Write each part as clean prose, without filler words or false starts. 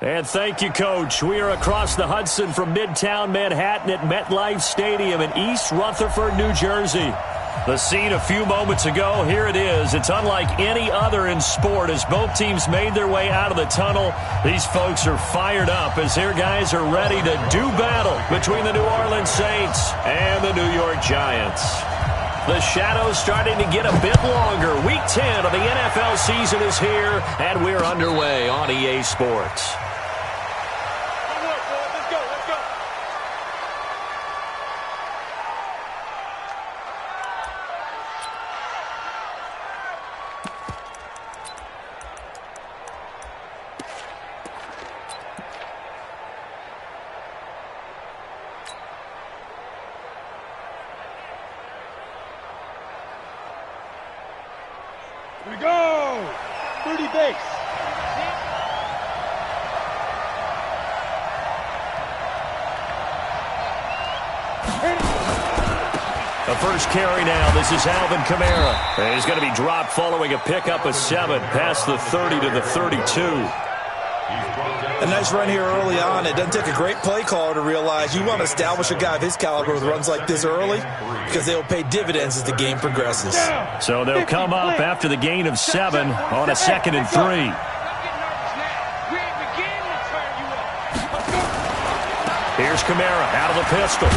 And thank you, Coach. We are across the Hudson from Midtown Manhattan at MetLife Stadium in East Rutherford, New Jersey. The scene a few moments ago, here it is. It's unlike any other in sport as both teams made their way out of the tunnel. These folks are fired up as their guys are ready to do battle between the New Orleans Saints and the New York Giants. The shadow's starting to get a bit longer. Week 10 of the NFL season is here, and we're underway on EA Sports. Here we go! 30 base. The first carry now. This is Alvin Kamara. And he's going to be dropped following a pickup of 7 past the 30 to the 32. A nice run here early on. It doesn't take a great play caller to realize you want to establish a guy of his caliber with runs like this early because they'll pay dividends as the game progresses. So they'll come up after the gain of 7 on a 2nd and 3. Here's Kamara out of the pistol.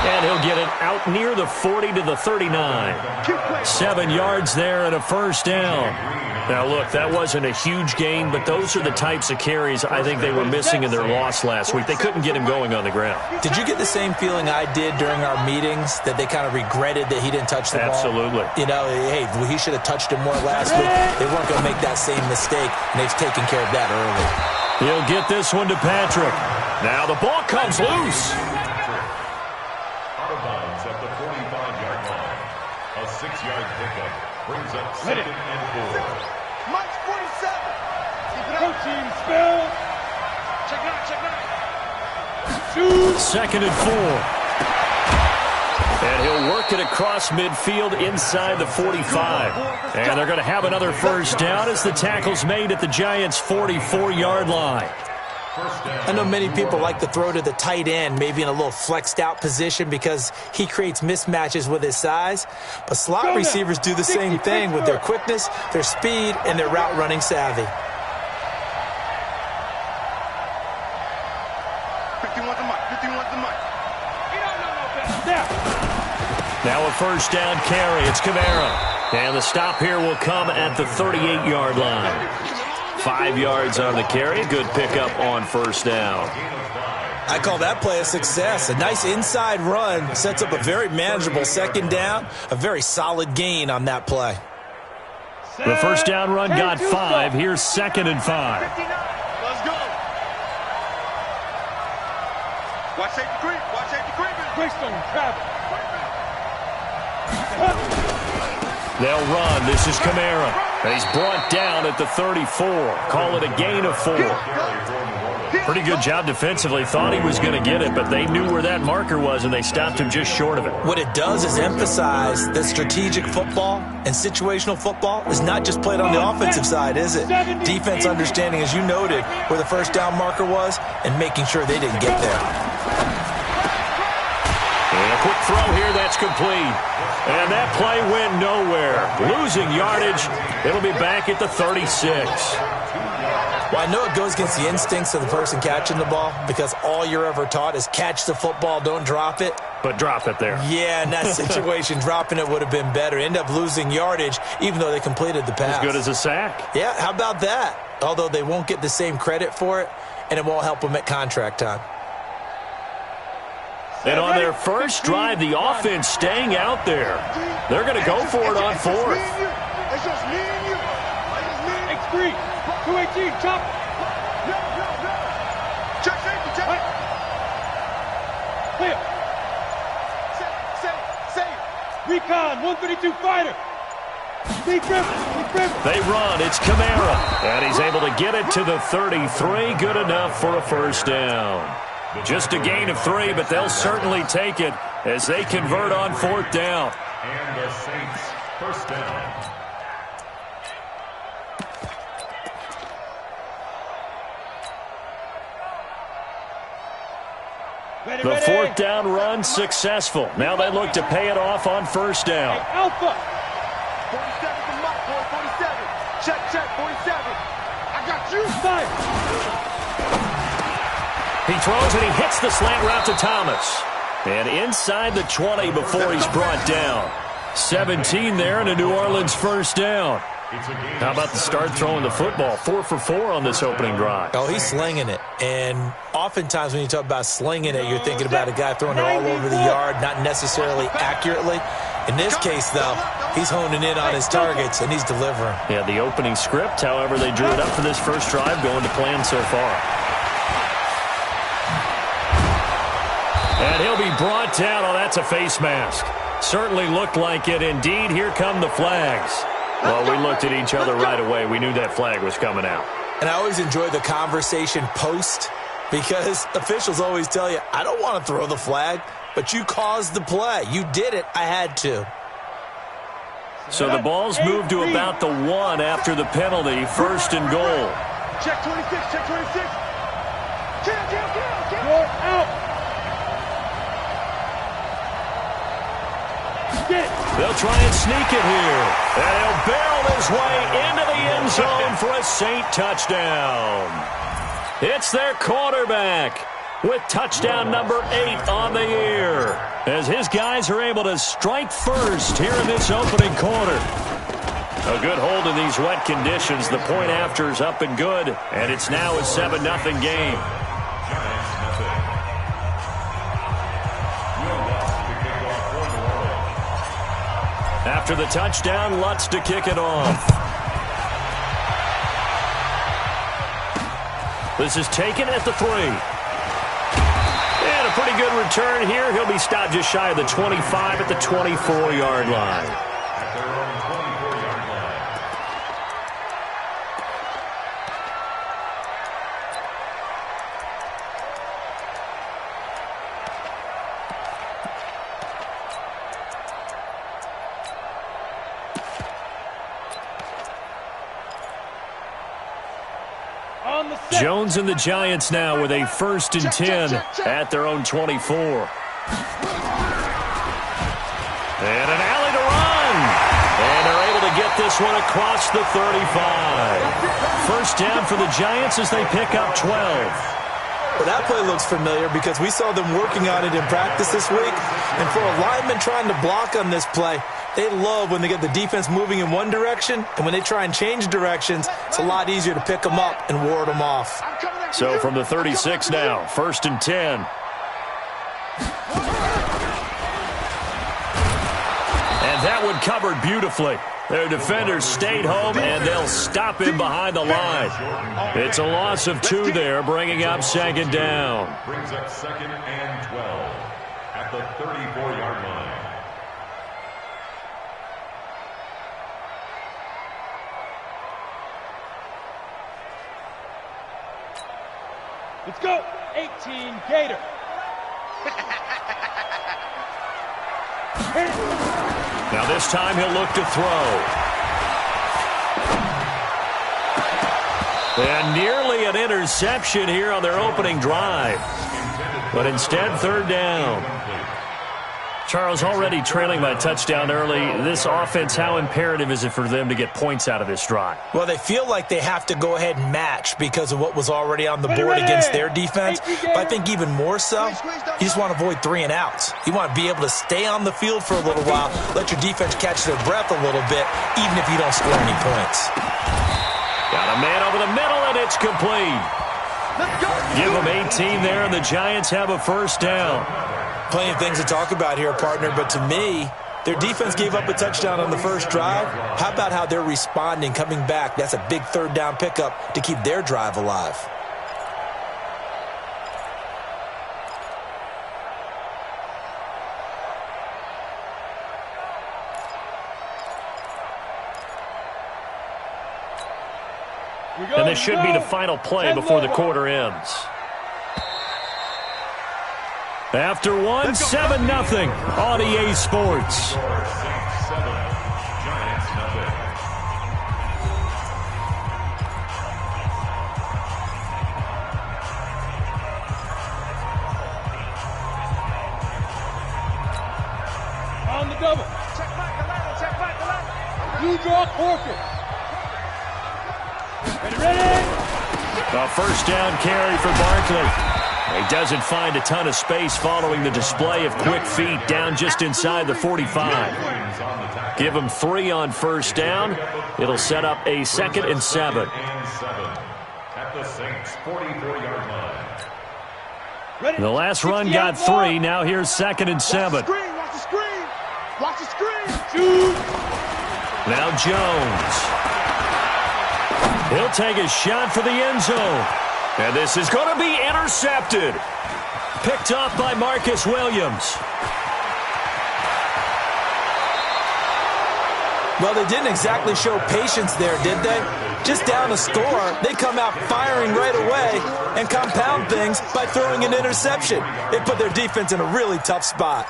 And he'll get it out near the 40 to the 39. 7 yards there and a first down. Now, look, that wasn't a huge gain, but those are the types of carries I think they were missing in their loss last week. They couldn't get him going on the ground. Did you get the same feeling I did during our meetings, that they kind of regretted that he didn't touch the ball? Absolutely. You know, hey, he should have touched him more last week. They weren't going to make that same mistake, and they've taken care of that early. He'll get this one to Patrick. Now the ball comes loose. Out of bounds at the 45-yard line. A 6-yard pickup brings up 2nd and 4. Mike's 47. Keep it up, team. Spell. Check it out, check it out. 2nd and 4. And he'll work it across midfield inside the 45. And they're going to have another first down as the tackle's made at the Giants' 44-yard line. I know many people like to throw to the tight end, maybe in a little flexed out position because he creates mismatches with his size. But slot receivers do the same thing with their quickness, their speed, and their route running savvy. 51 to Mike, 51 to Mike. Now a first down carry. It's Kamara. And the stop here will come at the 38-yard line. 5 yards on the carry. Good pickup on first down. I call that play a success. A nice inside run sets up a very manageable 2nd down. A very solid gain on that play. The first down run got 5. Here's 2nd and 5. Let's go. Watch safety creep. Watch safety creeping. Greystone, travel. They'll run. This is Kamara. And he's brought down at the 34. Call it a gain of 4. Pretty good job defensively. Thought he was going to get it, but they knew where that marker was, and they stopped him just short of it. What it does is emphasize that strategic football and situational football is not just played on the offensive side, is it? Defense understanding, as you noted, where the first down marker was and making sure they didn't get there. And a quick throw here, that's complete. And that play went nowhere. Losing yardage. It'll be back at the 36. Well, I know it goes against the instincts of the person catching the ball because all you're ever taught is catch the football, don't drop it. But drop it there. Yeah, in that situation, dropping it would have been better. End up losing yardage, even though they completed the pass. As good as a sack. Yeah, how about that? Although they won't get the same credit for it, and it won't help them at contract time. And on their first drive, the offense staying out there. They're going to go for it on 4th. It's just me and you. X3, 218, chop. No. Check safety, check. Clear. Safe. Recon, 132 fighter. Big Griffin. They run. It's Kamara. And he's able to get it to the 33. Good enough for a first down. Just a gain of 3, but they'll certainly take it as they convert on 4th down. And the Saints, first down. The fourth down run successful. Now they look to pay it off on first down. Hey, Alpha. 47 from my boy, 47. Check, 47. I got you. Fire. He throws and he hits the slant route to Thomas. And inside the 20 before he's brought down. 17 there and a New Orleans first down. How about the start throwing the football? 4 for 4 on this opening drive. Oh, he's slinging it. And oftentimes when you talk about slinging it, you're thinking about a guy throwing it all over the yard, not necessarily accurately. In this case, though, he's honing in on his targets, and he's delivering. Yeah, the opening script, however, they drew it up for this first drive, going to plan so far. And he'll be brought down. Oh, that's a face mask. Certainly looked like it. Indeed, here come the flags. Well, we looked at each other right away. We knew that flag was coming out. And I always enjoy the conversation post because officials always tell you, I don't want to throw the flag, but you caused the play. You did it. I had to. So the ball's moved to about the 1 after the penalty. First and goal. Check 26, check 26. Kill. You're out. They'll try and sneak it here. And he'll barrel his way into the end zone for a Saint touchdown. It's their quarterback with touchdown number 8 on the year, as his guys are able to strike first here in this opening quarter. A good hold in these wet conditions. The point after is up and good, and it's now a 7-0 game. After the touchdown, Lutz to kick it off. This is taken at the 3. And a pretty good return here. He'll be stopped just shy of the 25 at the 24-yard line. Jones and the Giants now with a 1st and 10 at their own 24. And an alley to run. And they're able to get this one across the 35. First down for the Giants as they pick up 12. Well, that play looks familiar because we saw them working on it in practice this week. And for a lineman trying to block on this play, they love when they get the defense moving in one direction, and when they try and change directions, it's a lot easier to pick them up and ward them off. So from the 36 now, 1st and 10. And that one covered beautifully. Their defenders stayed home, and they'll stop him behind the line. It's a loss of 2 there, bringing up 2nd down. Brings up 2nd and 12 at the 34-yard line. Let's go. 18 Gator. Now this time he'll look to throw. And nearly an interception here on their opening drive. But instead, 3rd down. Charles, already trailing by a touchdown early. This offense, how imperative is it for them to get points out of this drive? Well, they feel like they have to go ahead and match because of what was already on the board against their defense. But I think even more so, you just want to avoid 3 and outs. You want to be able to stay on the field for a little while, let your defense catch their breath a little bit, even if you don't score any points. Got a man over the middle, and it's complete. Give them 18 there, and the Giants have a 1st down. Plenty of things to talk about here, partner, but to me, their defense gave up a touchdown on the first drive. How about how they're responding, coming back? That's a big 3rd down pickup to keep their drive alive. And this should be the final play before the quarter ends. After 1, 7-0 on EA Sports. Focus. Ready. A first down carry for Barkley. He doesn't find a ton of space following the display of quick feet down just inside the 45. Give him 3 on first down. It'll set up a 2nd and 7. At the Saints' 44-yard line. The last run got 3. Now here's 2nd and 7. Watch the screen. Watch the screen. Shoot. Now Jones. He'll take a shot for the end zone. And this is going to be intercepted. Picked up by Marcus Williams. Well, they didn't exactly show patience there, did they? Just down a score, they come out firing right away and compound things by throwing an interception. They put their defense in a really tough spot.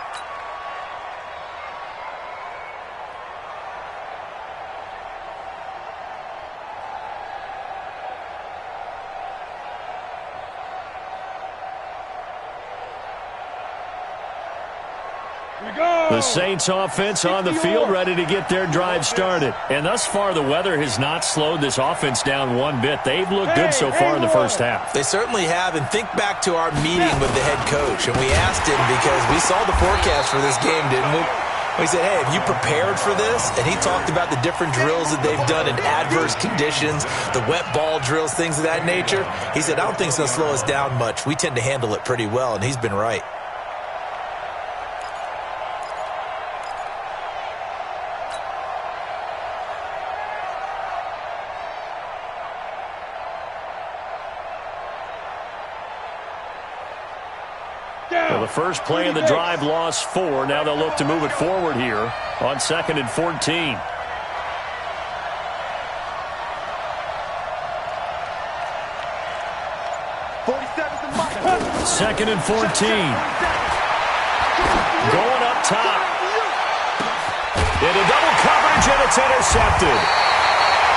The Saints offense on the field, ready to get their drive started. And thus far, the weather has not slowed this offense down one bit. They've looked good so far in the first half. They certainly have. And think back to our meeting with the head coach. And we asked him, because we saw the forecast for this game, didn't we? We said, hey, have you prepared for this? And he talked about the different drills that they've done in adverse conditions, the wet ball drills, things of that nature. He said, I don't think it's going to slow us down much. We tend to handle it pretty well, and he's been right. Well, the first play of the drive lost 4. Now they'll look to move it forward here on 2nd and 14. 2nd and 14. Going up top. Into double coverage, and it's intercepted.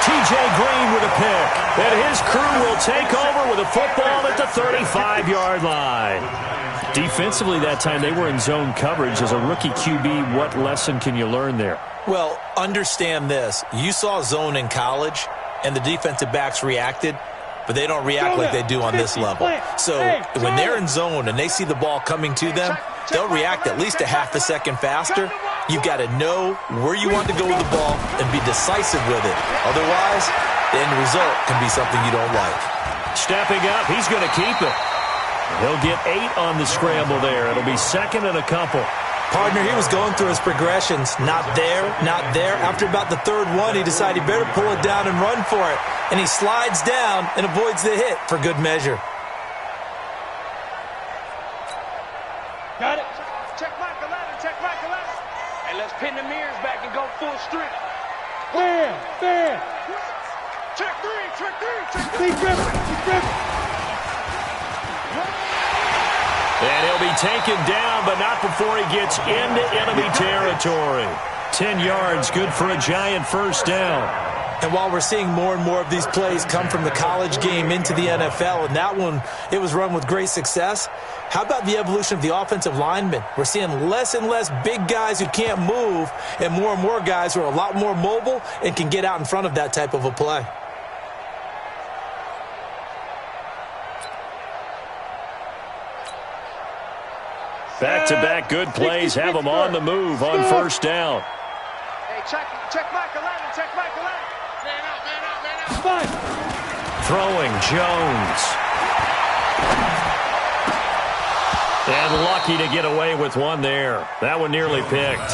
T.J. Green with a pick. And his crew will take over with a football at the 35-yard line. Defensively that time, they were in zone coverage. As a rookie QB, what lesson can you learn there? Well, understand this. You saw zone in college, and the defensive backs reacted, but they don't react like they do on this level. So when they're in zone and they see the ball coming to them, they'll react at least a half a second faster. You've got to know where you want to go with the ball and be decisive with it. Otherwise, the end result can be something you don't like. Stepping up, he's going to keep it. He'll get 8 on the scramble there. It'll be 2nd and a couple. Partner, he was going through his progressions. Not there, not there. After about the 3rd one, he decided he better pull it down and run for it. And he slides down and avoids the hit for good measure. Got it. Check Mike 11. Check Mike 11. Hey, let's pin the mirrors back and go full strength. Fair. Check 3. Check 3. Check 3. Keep gripping. And he'll be taken down, but not before he gets into enemy territory. 10 yards, good for a giant first down. And while we're seeing more and more of these plays come from the college game into the NFL, and that one, it was run with great success, how about the evolution of the offensive linemen? We're seeing less and less big guys who can't move, and more guys who are a lot more mobile and can get out in front of that type of a play. Back-to-back good plays have them on the move on first down. Hey, check Mike 11. Check Mike 11. Man out. Fine. Throwing Jones. And lucky to get away with one there. That one nearly picked.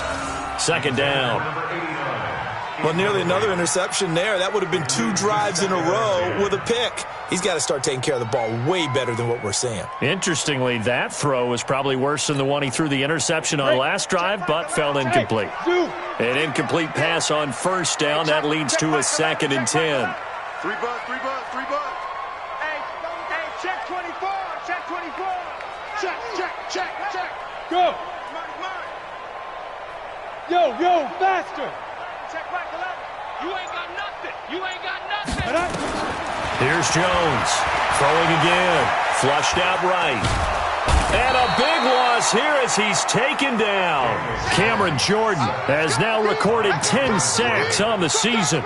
2nd down. Well, nearly another interception there. That would have been 2 drives in a row with a pick. He's got to start taking care of the ball way better than what we're seeing. Interestingly, that throw was probably worse than the one he threw the interception on last drive, but fell incomplete. An incomplete pass on first down. That leads to a 2nd and 10. 3 bucks. Hey, check 24. Check 24. Check. Go. Mike. Yo, faster. Check Mike 11. You ain't got nothing. Here's Jones. Throwing again. Flushed out right. And a big loss here as he's taken down. Cameron Jordan has now recorded 10 sacks on the season.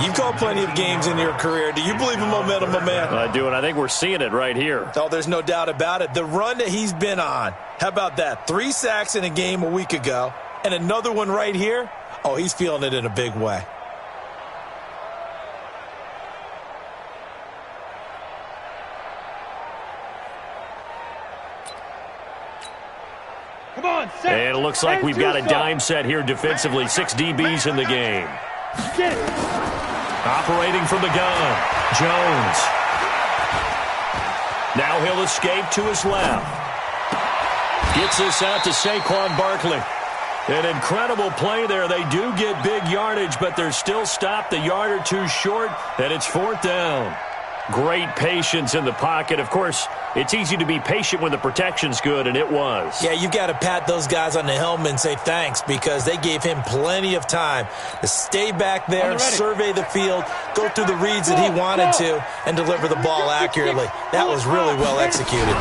You've called plenty of games in your career. Do you believe in momentum, my man? I do, and I think we're seeing it right here. Oh, there's no doubt about it. The run that he's been on. How about that? 3 sacks in a game a week ago, and another one right here. Oh, he's feeling it in a big way. Come on, set. And it looks like we've got a dime set here defensively. 6 DBs in the game. Get it. Operating from the gun, Jones. Now he'll escape to his left. Gets this out to Saquon Barkley. An incredible play there. They do get big yardage, but they're still stopped a yard or two short, and it's 4th down. Great patience in the pocket. Of course, it's easy to be patient when the protection's good, and it was. Yeah, you've got to pat those guys on the helmet and say thanks because they gave him plenty of time to stay back there, survey the field, go through the reads that he wanted to, and deliver the ball accurately. That was really well executed.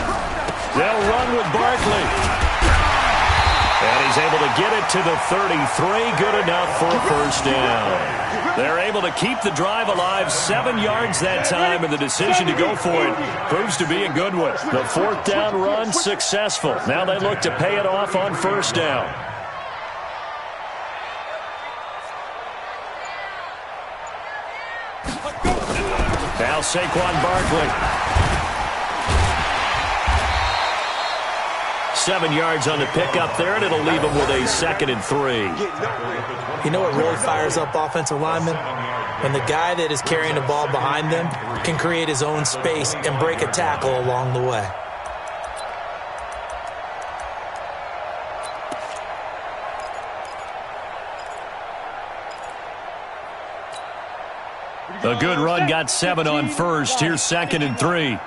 They'll run with Barkley. And he's able to get it to the 33. Good enough for a first down. They're able to keep the drive alive. 7 yards that time, and the decision to go for it proves to be a good one. The 4th down run successful. Now they look to pay it off on first down. Now Saquon Barkley. 7 yards on the pickup there, and it'll leave him with a 2nd and 3. You know what really fires up offensive linemen? When the guy that is carrying the ball behind them can create his own space and break a tackle along the way. A good run, got 7 on first. Here's 2nd and 3.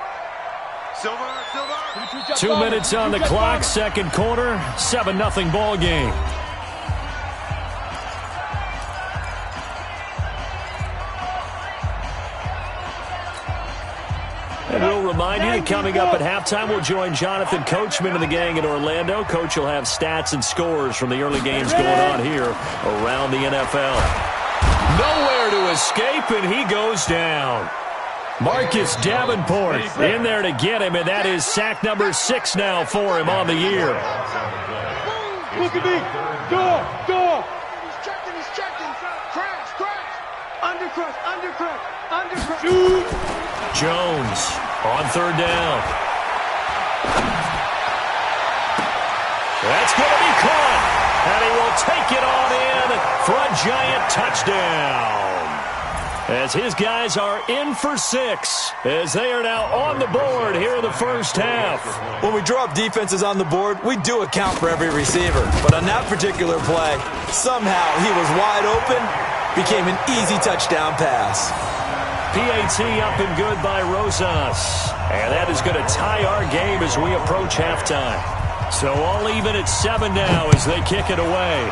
2 minutes on the clock, 2nd quarter, 7-0 ball game. And we'll remind you that coming up at halftime, we'll join Jonathan Coachman and the gang in Orlando. Coach will have stats and scores from the early games going on here around the NFL. Nowhere to escape, and he goes down. Marcus Davenport in there to get him, and that is sack number 6 now for him on the year. Look at me. Door. He's checking. Crash. Undercrush. Shoot. Jones on 3rd down. That's going to be caught, and he will take it on in for a giant touchdown. As his guys are in for 6, as they are now on the board here in the first half. When we draw up defenses on the board, we do account for every receiver. But on that particular play, somehow he was wide open, became an easy touchdown pass. PAT up and good by Rosas. And that is going to tie our game as we approach halftime. So all even at 7 now as they kick it away.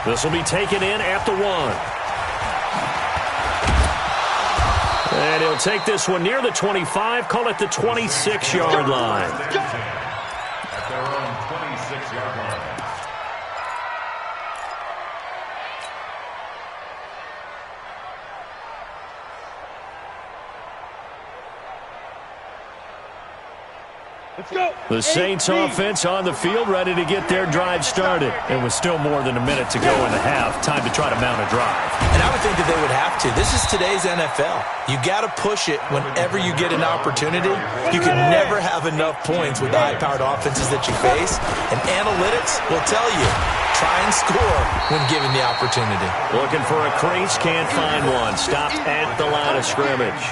This will be taken in at the 1. And he'll take this one near the 25, call it the 26-yard line. At their own 26-yard line. Let's go. The Saints offense on the field, ready to get their drive started. And with still more than a minute to go in the half, time to try to mount a drive. And I would think that they would have to. This is today's NFL. You got to push it whenever you get an opportunity. You can never have enough points with the high-powered offenses that you face. And analytics will tell you, try and score when given the opportunity. Looking for a crease, can't find one. Stopped at the line of scrimmage.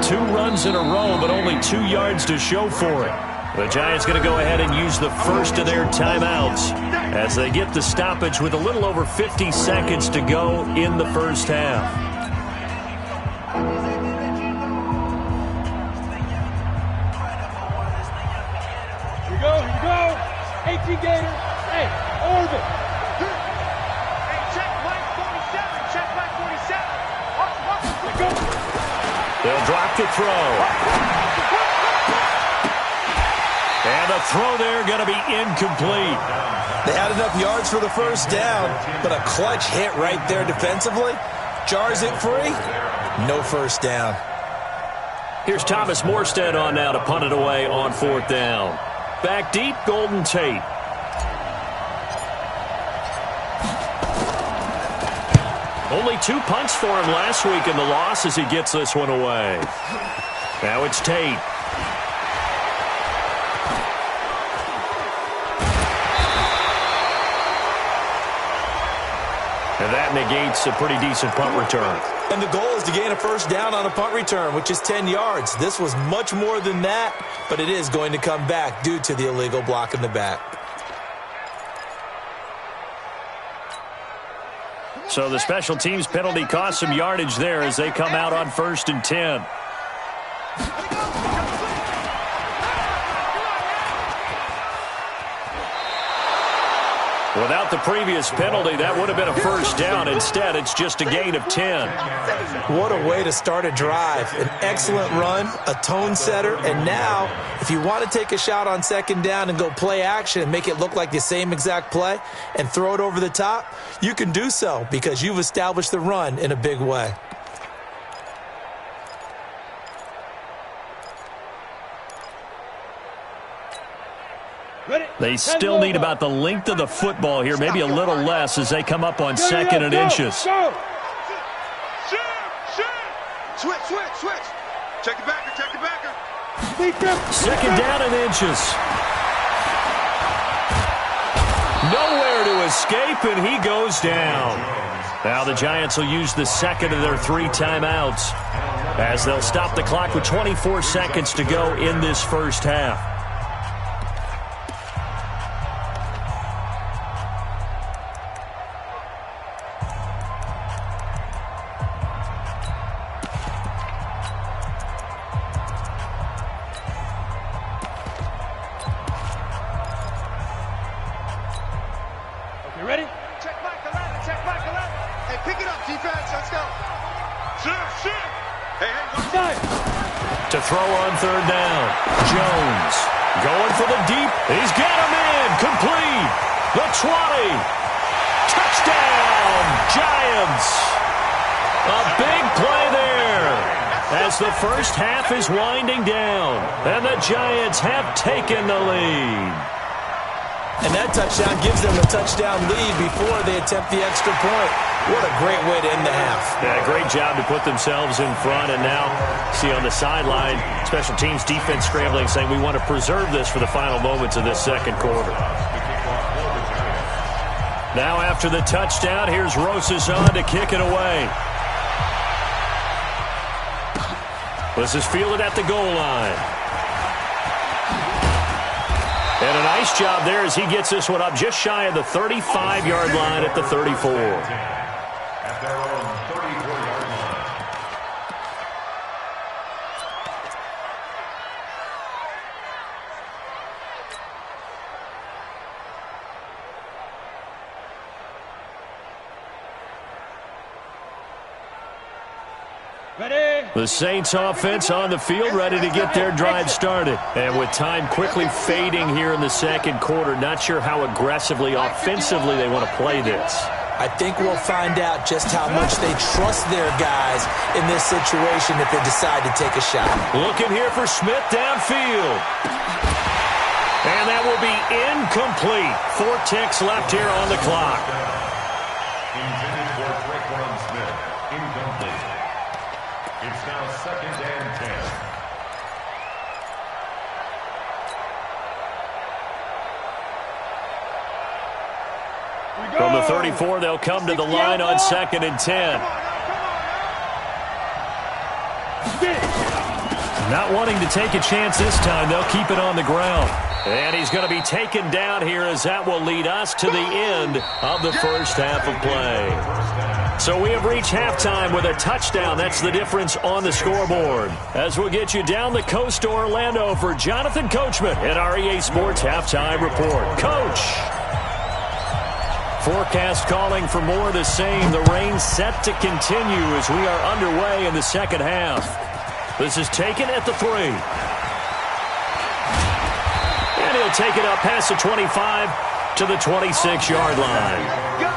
2 runs in a row, but only 2 yards to show for it. The Giants going to go ahead and use the first of their timeouts as they get the stoppage with a little over 50 seconds to go in the first half. Here you go. 18 Gators. Hey, orbit. Hey, check right 47. Watch. Let go. They'll drop the throw. And the throw there going to be incomplete. They had enough yards for the first down, but a clutch hit right there defensively. Jars it free. No first down. Here's Thomas Morstead on now to punt it away on fourth down. Back deep, Golden Tate. Only 2 punts for him last week in the loss as he gets this one away. Now it's Tate. And that negates a pretty decent punt return. And the goal is to gain a first down on a punt return, which is 10 yards. This was much more than that, but it is going to come back due to the illegal block in the back. So the special teams penalty cost some yardage there as they come out on 1st and 10. Without the previous penalty, that would have been a first down. Instead, it's just a gain of 10. What a way to start a drive. An excellent run, a tone setter, and now, if you want to take a shot on 2nd down and go play action and make it look like the same exact play and throw it over the top, you can do so because you've established the run in a big way. They still need about the length of the football here, maybe a little less as they come up on 2nd and inches. Go. Switch. Check the backer. 2nd down and inches. Nowhere to escape, and he goes down. Now the Giants will use the second of their 3 timeouts as they'll stop the clock with 24 seconds to go in this first half. Ready? Check back 11. Hey, pick it up, defense. Let's go. Shit. Hey. To throw on 3rd down. Jones going for the deep. He's got him in. Complete. The 20. Touchdown, Giants. A big play there as the first half is winding down. And the Giants have taken the lead. And that touchdown gives them a touchdown lead before they attempt the extra point. What a great way to end the half. Yeah, great job to put themselves in front. And now, see on the sideline, special teams defense scrambling, saying we want to preserve this for the final moments of this second quarter. Now after the touchdown, here's Rosas on to kick it away. This is fielded at the goal line. And a nice job there as he gets this one up just shy of the 35-yard line at the 34. At their own 34-yard line. Ready? The Saints offense on the field, ready to get their drive started. And with time quickly fading here in the second quarter, not sure how aggressively, offensively they want to play this. I think we'll find out just how much they trust their guys in this situation if they decide to take a shot. Looking here for Smith downfield. And that will be incomplete. 4 ticks left here on the clock. Intended for Traquan Smith. Incomplete. It's now 2nd and 10. From the 34, they'll come to the line on 2nd and 10. Not wanting to take a chance this time, they'll keep it on the ground. And he's going to be taken down here as that will lead us to the end of the first half of play. So we have reached halftime with a touchdown. That's the difference on the scoreboard. As we'll get you down the coast to Orlando for Jonathan Coachman at our EA Sports Halftime Report. Coach! Forecast calling for more of the same. The rain set to continue as we are underway in the second half. This is taken at the 3. And he'll take it up past the 25 to the 26-yard line. Go.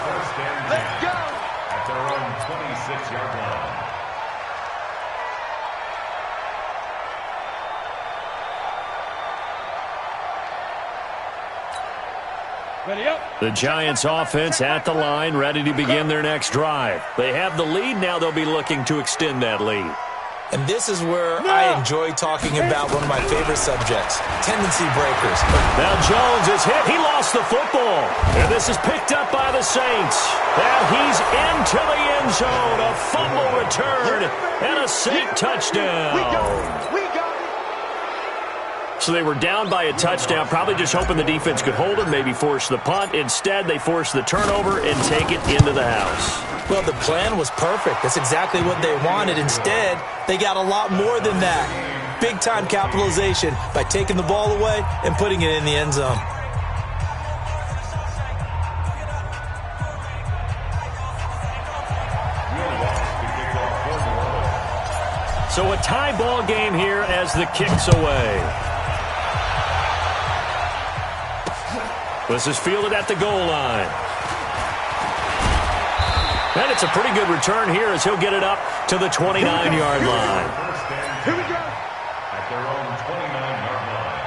Let's go. At their own 26-yard line. Ready up. The Giants offense at the line, ready to begin their next drive. They have the lead. Now they'll be looking to extend that lead. And this is where I enjoy talking about one of my favorite subjects, tendency breakers. Now Jones is hit. He lost the football. And this is picked up by the Saints. And he's into the end zone. A fumble return and a Saint touchdown. We got it. We got it. So they were down by a touchdown, probably just hoping the defense could hold it, maybe force the punt. Instead, they force the turnover and take it into the house. Well, the plan was perfect. That's exactly what they wanted. Instead, they got a lot more than that. Big-time capitalization by taking the ball away and putting it in the end zone. So a tie ball game here as the kick's away. This is fielded at the goal line. And it's a pretty good return here as he'll get it up to the 29-yard line. Here we go. At their own 29-yard line.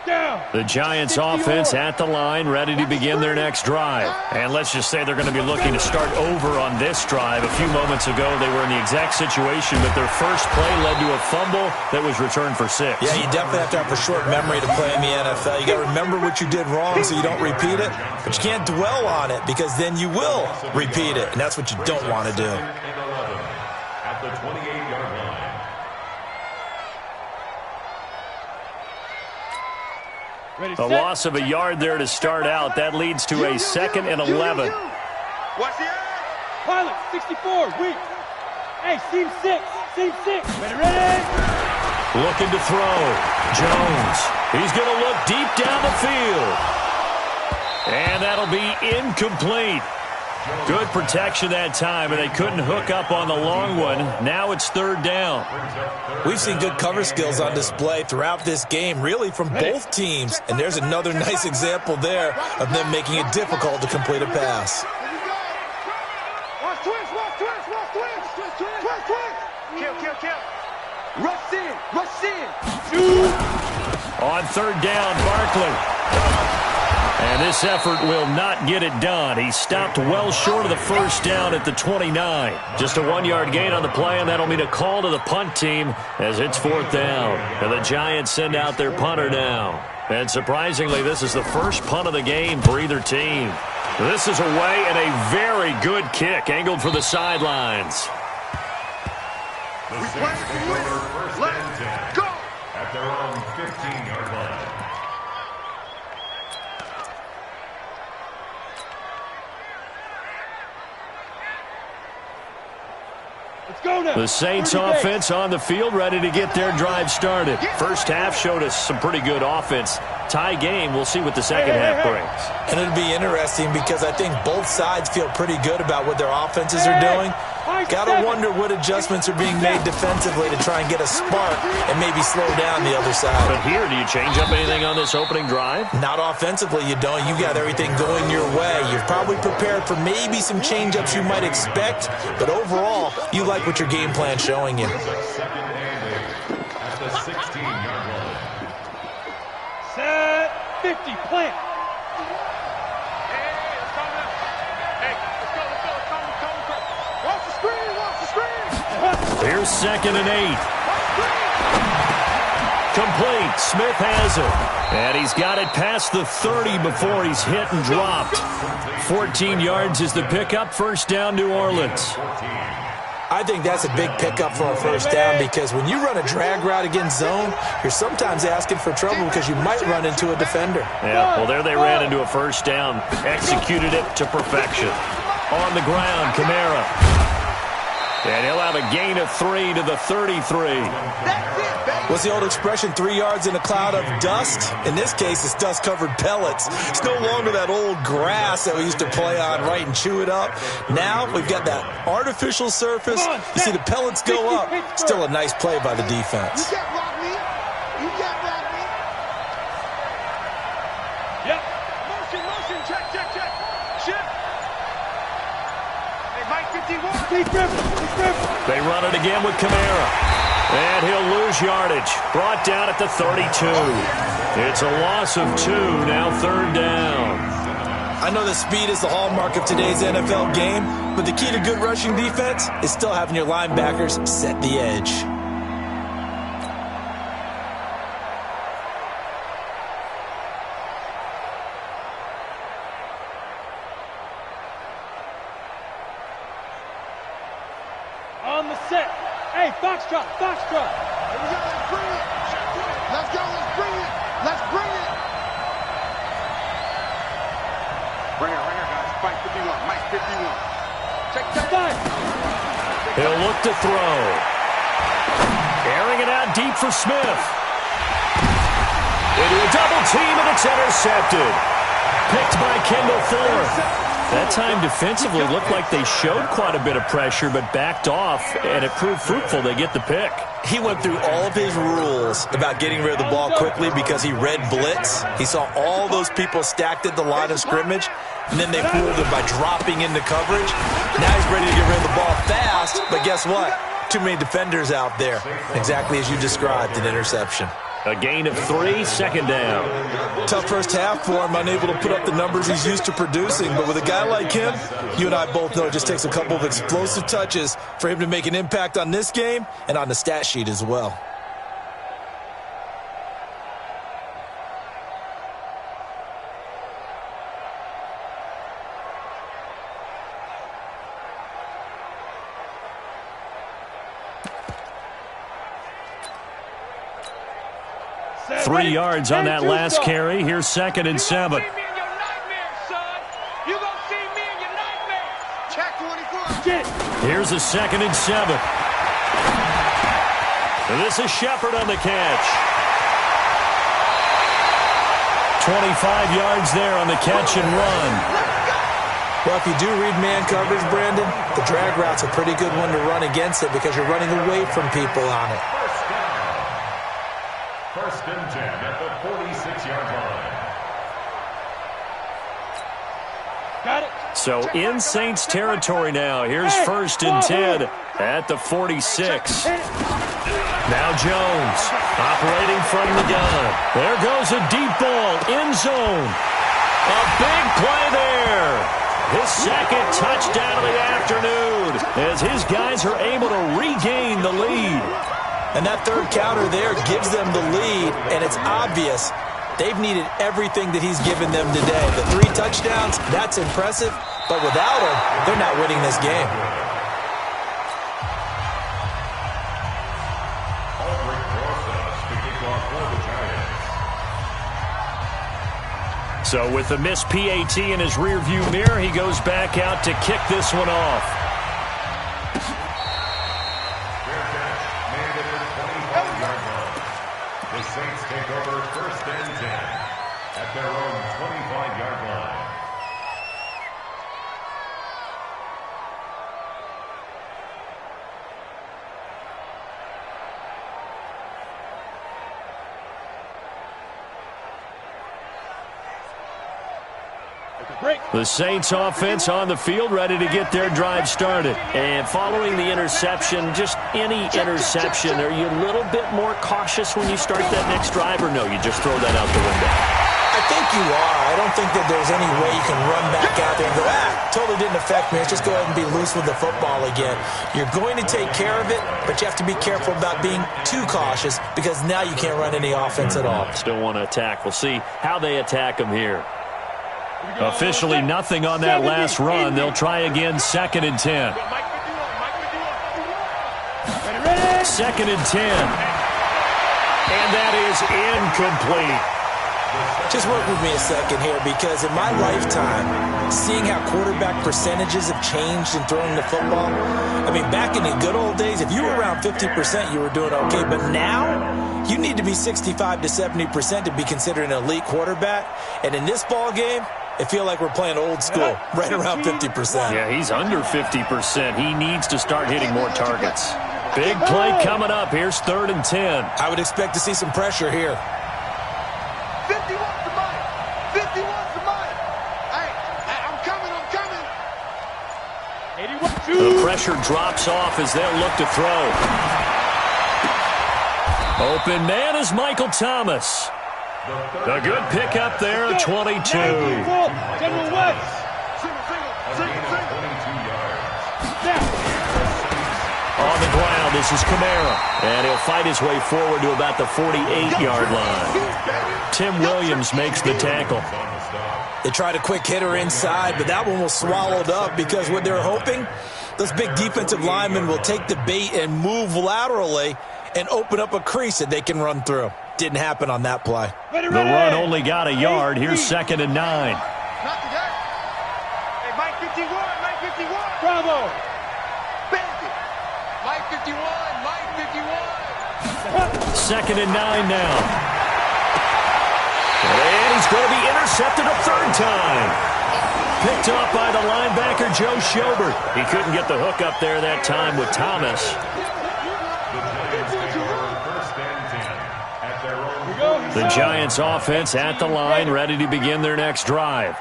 Down. The Giants offense at the line, ready to begin their next drive. And let's just say they're going to be looking to start over on this drive. A few moments ago, they were in the exact situation, but their first play led to a fumble that was returned for 6. Yeah, you definitely have to have a short memory to play in the NFL. You got to remember what you did wrong so you don't repeat it. But you can't dwell on it because then you will repeat it, and that's what you don't want to do. At the 28-yard line. Ready, A set. loss of a yard there to start out. That leads to a 2nd and 11. Watch the eye. Pilot, 64, weak. Hey, seam 6, seam 6. Ready? Looking to throw. Jones. He's going to look deep down the field. And that'll be incomplete. Good protection that time, and they couldn't hook up on the long one. Now it's 3rd down. We've seen good cover skills on display throughout this game, really from both teams. And there's another nice example there of them making it difficult to complete a pass. Watch twist, watch twist, watch twist. Twist, twist. Kill. Rush in. On 3rd down, Barkley. And this effort will not get it done. He stopped well short of the first down at the 29. Just a 1-yard gain on the play, and that'll mean a call to the punt team as it's 4th down. And the Giants send out their punter now. And surprisingly, this is the first punt of the game for either team. This is away and a very good kick angled for the sidelines. The Saints take over 1st and 10. Go. At their own 15-yard line. Let's go now. The Saints 30 days. offense on the field, ready to get their drive started. First half showed us some pretty good offense. Tie game, we'll see what the second half brings. And it'll be interesting because I think both sides feel pretty good about what their offenses are doing. Got to wonder what adjustments are being made defensively to try and get a spark and maybe slow down the other side. But here, do you change up anything on this opening drive? Not offensively, you don't. You got everything going your way. You're probably prepared for maybe some change-ups you might expect, but overall, you like what your game plan's showing you. At the 16-yard line. Set 50, plant. Here's 2nd and 8. Complete. Smith has it. And he's got it past the 30 before he's hit and dropped. 14 yards is the pickup. First down, New Orleans. I think that's a big pickup for a first down because when you run a drag route against zone, you're sometimes asking for trouble because you might run into a defender. Yeah, well, there they ran into a first down. Executed it to perfection. On the ground, Kamara. And he'll have a gain of 3 to the 33. That's it, baby. What's the old expression, 3 yards in a cloud of dust? In this case, it's dust-covered pellets. It's no longer that old grass that we used to play on, right, and chew it up. Now we've got that artificial surface. You see the pellets go up. Still a nice play by the defense. You can't block me. You can't block me. Yep. Motion, check. Shift. Hey, Mike 51. Keep gripping. They run it again with Kamara. And he'll lose yardage. Brought down at the 32. It's a loss of 2, now 3rd down. I know that speed is the hallmark of today's NFL game, but the key to good rushing defense is still having your linebackers set the edge. On the set. Hey, Foxtrot. Here we go, let's bring it. Let's bring it. Right here, guys. Mike 51. Check. He'll look to throw. Airing it out deep for Smith. Into a double team, and it's intercepted. Picked by Kendall Fuller. That time defensively looked like they showed quite a bit of pressure, but backed off, and it proved fruitful. They get the pick. He went through all of his rules about getting rid of the ball quickly because he read blitz. He saw all those people stacked at the line of scrimmage, and then they fooled him by dropping into coverage. Now he's ready to get rid of the ball fast, but guess what? Too many defenders out there. Exactly as you described, an interception. A gain of 3, 2nd down. Tough first half for him, unable to put up the numbers he's used to producing. But with a guy like him, you and I both know it just takes a couple of explosive touches for him to make an impact on this game and on the stat sheet as well. Three yards on that last carry. Here's 2nd and 7. Here's a 2nd and 7. And this is Shepard on the catch. 25 yards there on the catch and run. Well, if you do read man coverage, Brandon, the drag route's a pretty good one to run against it because you're running away from people on it. First and 10 at the 46-yard line. Got it. So in Saints territory now. Here's 1st and 10 at the 46. Now Jones operating from the gun. There goes a deep ball, end zone. A big play there. His 2nd touchdown of the afternoon as his guys are able to regain the lead. And that 3rd counter there gives them the lead, and it's obvious they've needed everything that he's given them today. The 3 touchdowns, that's impressive, but without him, they're not winning this game. So with the missed PAT in his rearview mirror, he goes back out to kick this one off. The Saints take over 1st and 10 at their own 25-yard line. The Saints offense on the field, ready to get their drive started. And following the interception, just any interception, are you a little bit more cautious when you start that next drive, or no, you just throw that out the window? I think you are. I don't think that there's any way you can run back out there and go, totally didn't affect me. Let's just go ahead and be loose with the football again. You're going to take care of it, but you have to be careful about being too cautious because now you can't run any offense at all. Still want to attack. We'll see how they attack them here. Officially nothing on that last run. They'll try again, 2nd and 10. 2nd and 10. And that is incomplete. Just work with me a second here because in my lifetime, seeing how quarterback percentages have changed in throwing the football, I mean, back in the good old days, if you were around 50%, you were doing okay. But now, You need to be 65 to 70% to be considered an elite quarterback. And in this ball game, it feels like we're playing old school, right around 50%. Yeah, he's under 50%. He needs to start hitting more targets. Big play coming up. Here's 3rd and 10. I would expect to see some pressure here. 51's the money. 51's the money. Hey, I'm coming. 81. The pressure drops off as they'll look to throw. Open man is Michael Thomas. A good pickup there at 22. General West. Single. On the ground, this is Kamara. And he'll fight his way forward to about the 48-yard line. Tim Williams makes the tackle. They tried a quick hitter inside, but that one was swallowed up because what they're hoping, those big defensive linemen will take the bait and move laterally and open up a crease that they can run through. Didn't happen on that play. The run only got a yard. Here's 2nd and 9. Not today. Hey, Mike 51. Bravo. Bandit. Mike 51. 2nd and 9 now. And he's going to be intercepted a 3rd time. Picked up by the linebacker, Joe Schobert. He couldn't get the hook up there that time with Thomas. The Giants offense at the line, ready to begin their next drive.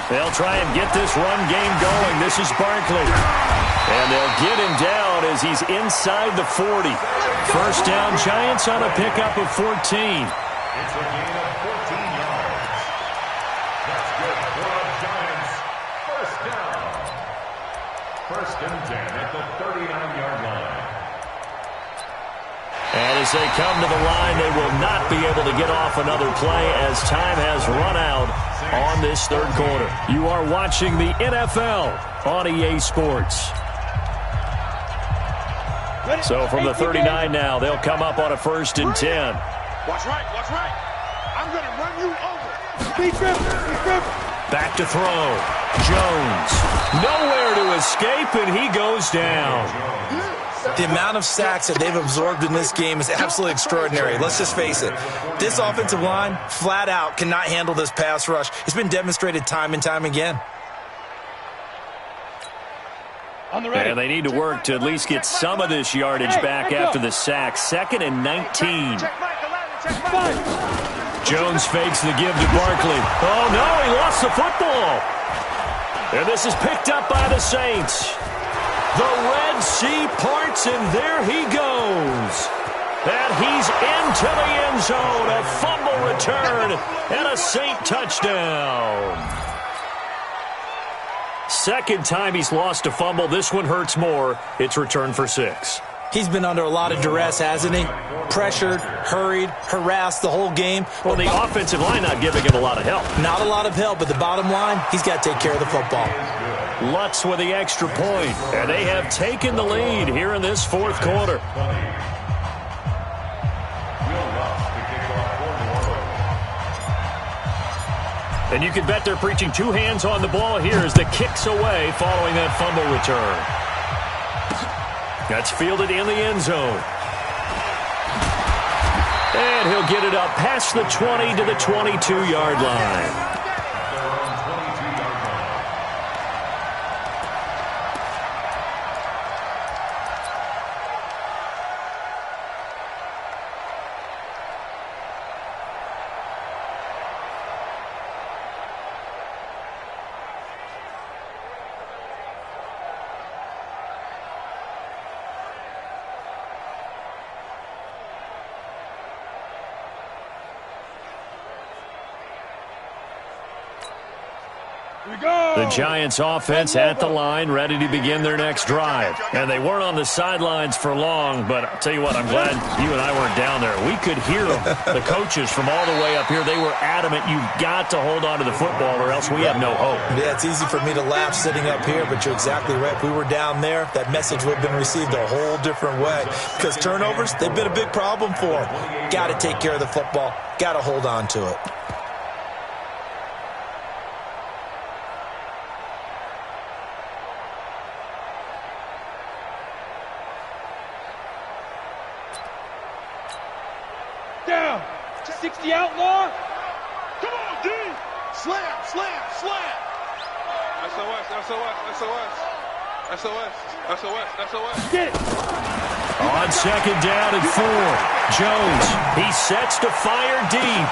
They'll try and get this run game going. This is Barkley. And they'll get him down as he's inside the 40. First down, Giants on a pickup of 14. It's a gain of 14 yards. That's good for the Giants. First down. 1st and 10 at the 39-yard line. And as they come to the line, they will not be able to get off another play as time has run out on this 3rd quarter. You are watching the NFL on EA Sports. So from the 39 now, they'll come up on a 1st and 10. Watch right. I'm going to run you over. Speed grip. Back to throw. Jones. Nowhere to escape, and he goes down. The amount of sacks that they've absorbed in this game is absolutely extraordinary. Let's just face it. This offensive line, flat out, cannot handle this pass rush. It's been demonstrated time and time again. And they need to work to at least get some of this yardage back after the sack. 2nd and 19. Jones fakes the give to Barkley. Oh, no, he lost the football. And this is picked up by the Saints. The Red Sea parts, and there he goes. And he's into the end zone. A fumble return and a Saint touchdown. 2nd time he's lost a fumble. This one hurts more. It's returned for 6. He's been under a lot of duress, hasn't he? Pressured, hurried, harassed the whole game. Well, the offensive line not giving him a lot of help. Not a lot of help, but the bottom line, he's got to take care of the football. Lutz with the extra point, and they have taken the lead here in this 4th quarter. And you can bet they're preaching 2 hands on the ball here as the kick's away following that fumble return. That's fielded in the end zone. And he'll get it up past the 20 to the 22-yard line. The Giants offense at the line, ready to begin their next drive. And they weren't on the sidelines for long, but I'll tell you what, I'm glad you and I weren't down there. We could hear them, the coaches from all the way up here. They were adamant, you've got to hold on to the football or else we have no hope. Yeah, it's easy for me to laugh sitting up here, but you're exactly right. If we were down there, that message would have been received a whole different way. Because turnovers, they've been a big problem for them. Got to take care of the football. Got to hold on to it. 60 outlaw. Come on, D. Slam, slam, slam. SOS, SOS, SOS. SOS, SOS, SOS. Get it. On second down and 4. Jones, he sets to fire deep.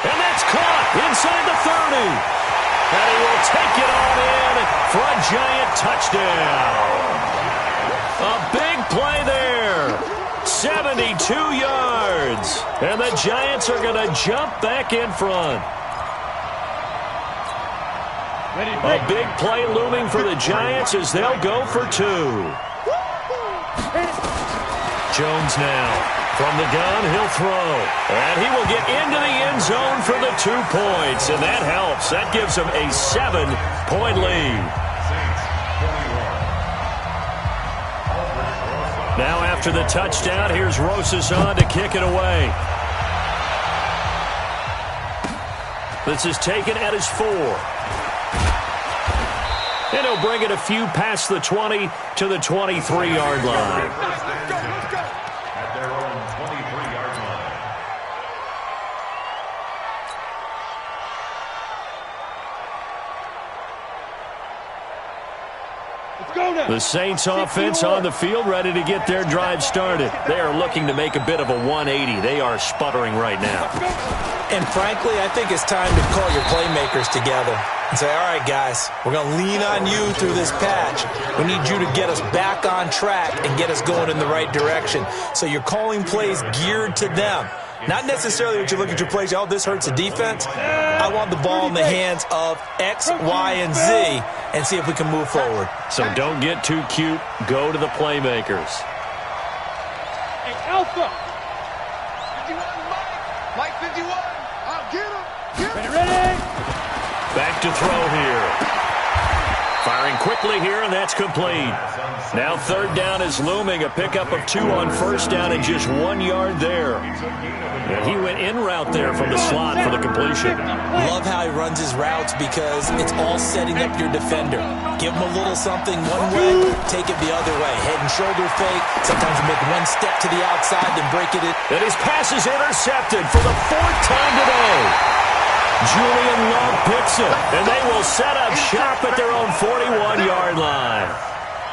And that's caught inside the 30. And he will take it on in for a Giant touchdown. A big play there. 72 yards. And the Giants are going to jump back in front. A big play looming for the Giants as they'll go for 2. Jones now. From the gun, he'll throw. And he will get into the end zone for the 2 points. And that helps. That gives him a 7-point lead. Now after the touchdown, here's Rosas on to kick it away. This is taken at his 4. And he'll bring it a few past the 20 to the 23-yard line. At their own 23-yard line. Let's go now. The Saints offense on the field, ready to get their drive started. They are looking to make a bit of a 180. They are sputtering right now. And frankly, I think it's time to call your playmakers together and say, all right, guys, we're going to lean on you through this patch. We need you to get us back on track and get us going in the right direction. So you're calling plays geared to them. Not necessarily that you look at your plays, oh, this hurts the defense. I want the ball in the hands of X, Y, and Z and see if we can move forward. So don't get too cute. Go to the playmakers. Hey, Alpha. 51, Mike 51. I'll get him. Ready, ready. Back to throw here. Firing quickly here, and that's complete. Now third down is looming. A pickup of 2 on first down and just 1 yard there. And he went in route there from the slot for the completion. Love how he runs his routes because it's all setting up your defender. Give him a little something one way, take it the other way. Head and shoulder fake. Sometimes you make one step to the outside, then break it in. And his pass is intercepted for the 4th time today. Julian Love picks it, and they will set up shop at their own 41-yard line.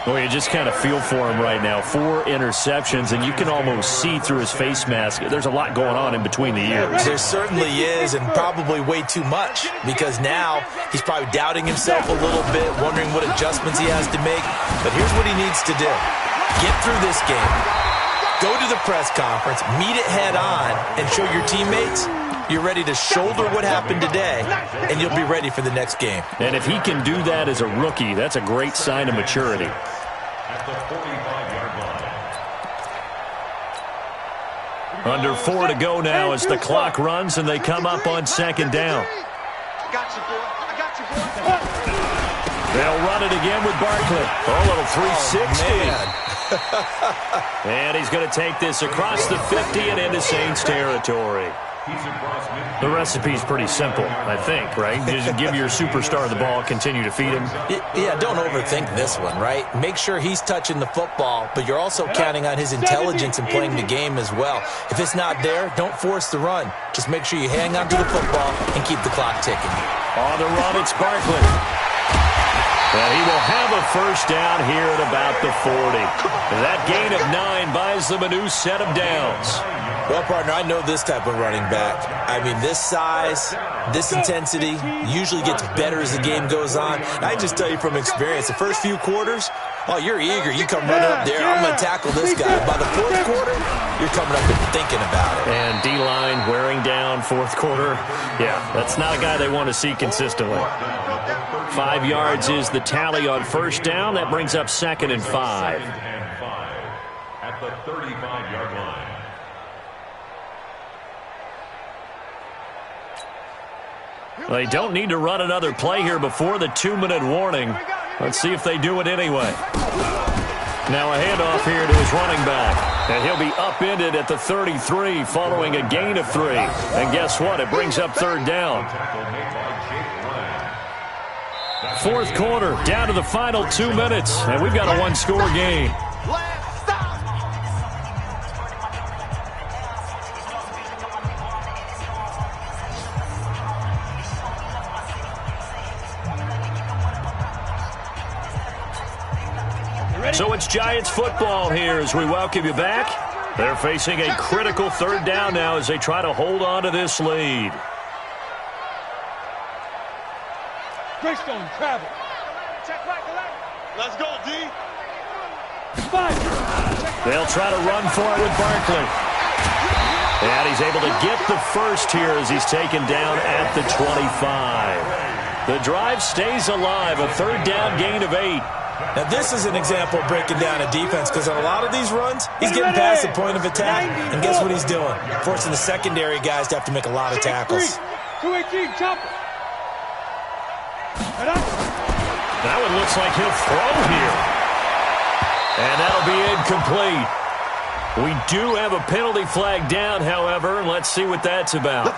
Well, you just kind of feel for him right now. 4 interceptions, and you can almost see through his face mask. There's a lot going on in between the ears. There certainly is, and probably way too much, because now he's probably doubting himself a little bit, wondering what adjustments he has to make. But here's what he needs to do. Get through this game. Go to the press conference, meet it head on, and show your teammates you're ready to shoulder what happened today, and you'll be ready for the next game. And if he can do that as a rookie, that's a great sign of maturity. At the 45-yard line. Under 4 to go now as the clock runs, and they come up on second down. I got you, boy. I got you, boy. They'll run it again with Barkley. A little 360. And he's going to take this across the 50 and into Saints territory. The recipe's pretty simple, I think, right? Just give your superstar the ball, continue to feed him. Yeah, don't overthink this one, right? Make sure he's touching the football, but you're also counting on his intelligence in playing the game as well. If it's not there, don't force the run. Just make sure you hang on to the football and keep the clock ticking. On the run, it's Barkley. And he will have a first down here at about the 40. And that gain of 9 buys them a new set of downs. Well, partner, I know this type of running back. I mean, this size, this intensity usually gets better as the game goes on. And I just tell you from experience, the first few quarters, oh, you're eager. You come running up there, I'm going to tackle this guy. By the 4th quarter, you're coming up and thinking about it. And D-line wearing down 4th quarter. Yeah, that's not a guy they want to see consistently. 5 yards is the tally on first down. That brings up 2nd and 5. At the 35-yard line. They don't need to run another play here before the 2-minute warning. Let's see if they do it anyway. Now a handoff here to his running back. And he'll be upended at the 33 following a gain of 3. And guess what? It brings up 3rd down. 4th quarter, down to the final 2 minutes. And we've got a 1-score game. So it's Giants football here as we welcome you back. They're facing a critical third down now as they try to hold on to this lead. Greystone travel. Check back, let's go, D. They'll try to run for it with Barkley. And he's able to get the first here as he's taken down at the 25. The drive stays alive, a third down gain of 8. Now, this is an example of breaking down a defense because on a lot of these runs, he's getting past the point of attack, and guess what he's doing? Forcing the secondary guys to have to make a lot of tackles. 218, chopper. That one looks like he'll throw here. And that'll be incomplete. We do have a penalty flag down, however, and let's see what that's about.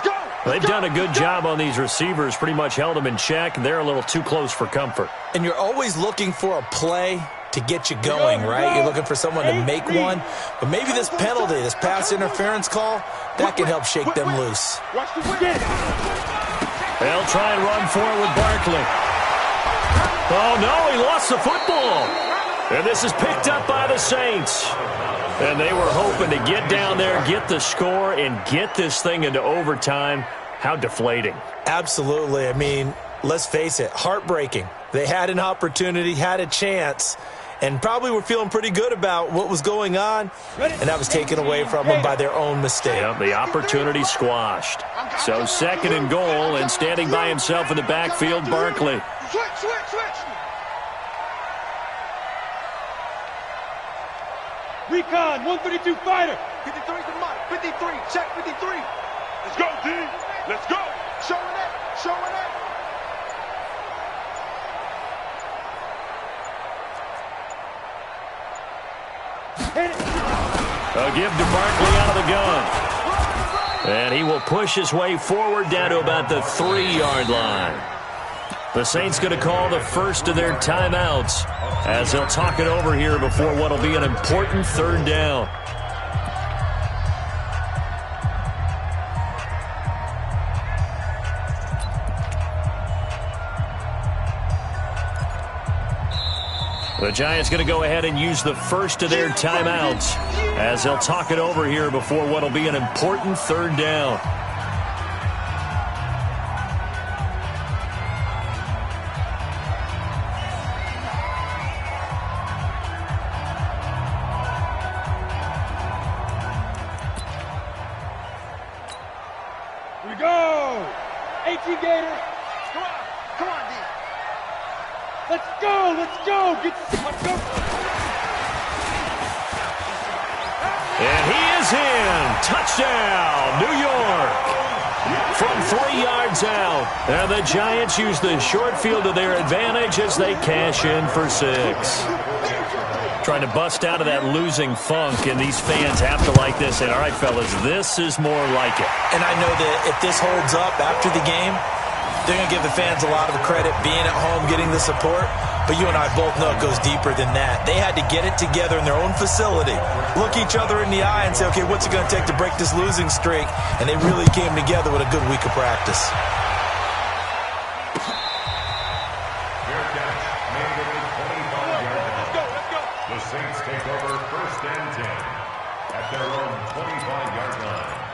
They've done a good job on these receivers, pretty much held them in check. They're a little too close for comfort. And you're always looking for a play to get you going, right? You're looking for someone to make one. But maybe this penalty, this pass interference call, that can help shake them loose. They'll try and run for it with Barkley. Oh, no, he lost the football. And this is picked up by the Saints. And they were hoping to get down there, get the score, and get this thing into overtime. How deflating. Absolutely. I mean, let's face it, heartbreaking. They had an opportunity, had a chance, and probably were feeling pretty good about what was going on, and that was taken away from them by their own mistake. Yeah, the opportunity squashed. So 2nd and goal, and standing by himself in the backfield, Barkley. Switch. Recon, 132 fighter. 53 to Mike. 53, check 53. Let's go, D. Let's go. Showing it. A give to Barkley out of the gun. And he will push his way forward down to about the 3-yard line. The Saints going to call the first of their timeouts as they'll talk it over here before what will be an important third down. The Giants going to go ahead and use the first of their timeouts as they'll talk it over here before what will be an important third down. Here we go. 18 Gator. Come on, D. Let's go. Let's go. And he is in. Touchdown, New York. From 3 yards out. And the Giants use the short field to their advantage as they cash in for 6. Trying to bust out of that losing funk, and these fans have to like this. And all right, fellas, this is more like it. And I know that if this holds up after the game, they're going to give the fans a lot of credit being at home, getting the support. But you and I both know it goes deeper than that. They had to get it together in their own facility, look each other in the eye and say, okay, what's it going to take to break this losing streak? And they really came together with a good week of practice. The Saints take over 1st and 10 at their own 25-yard line.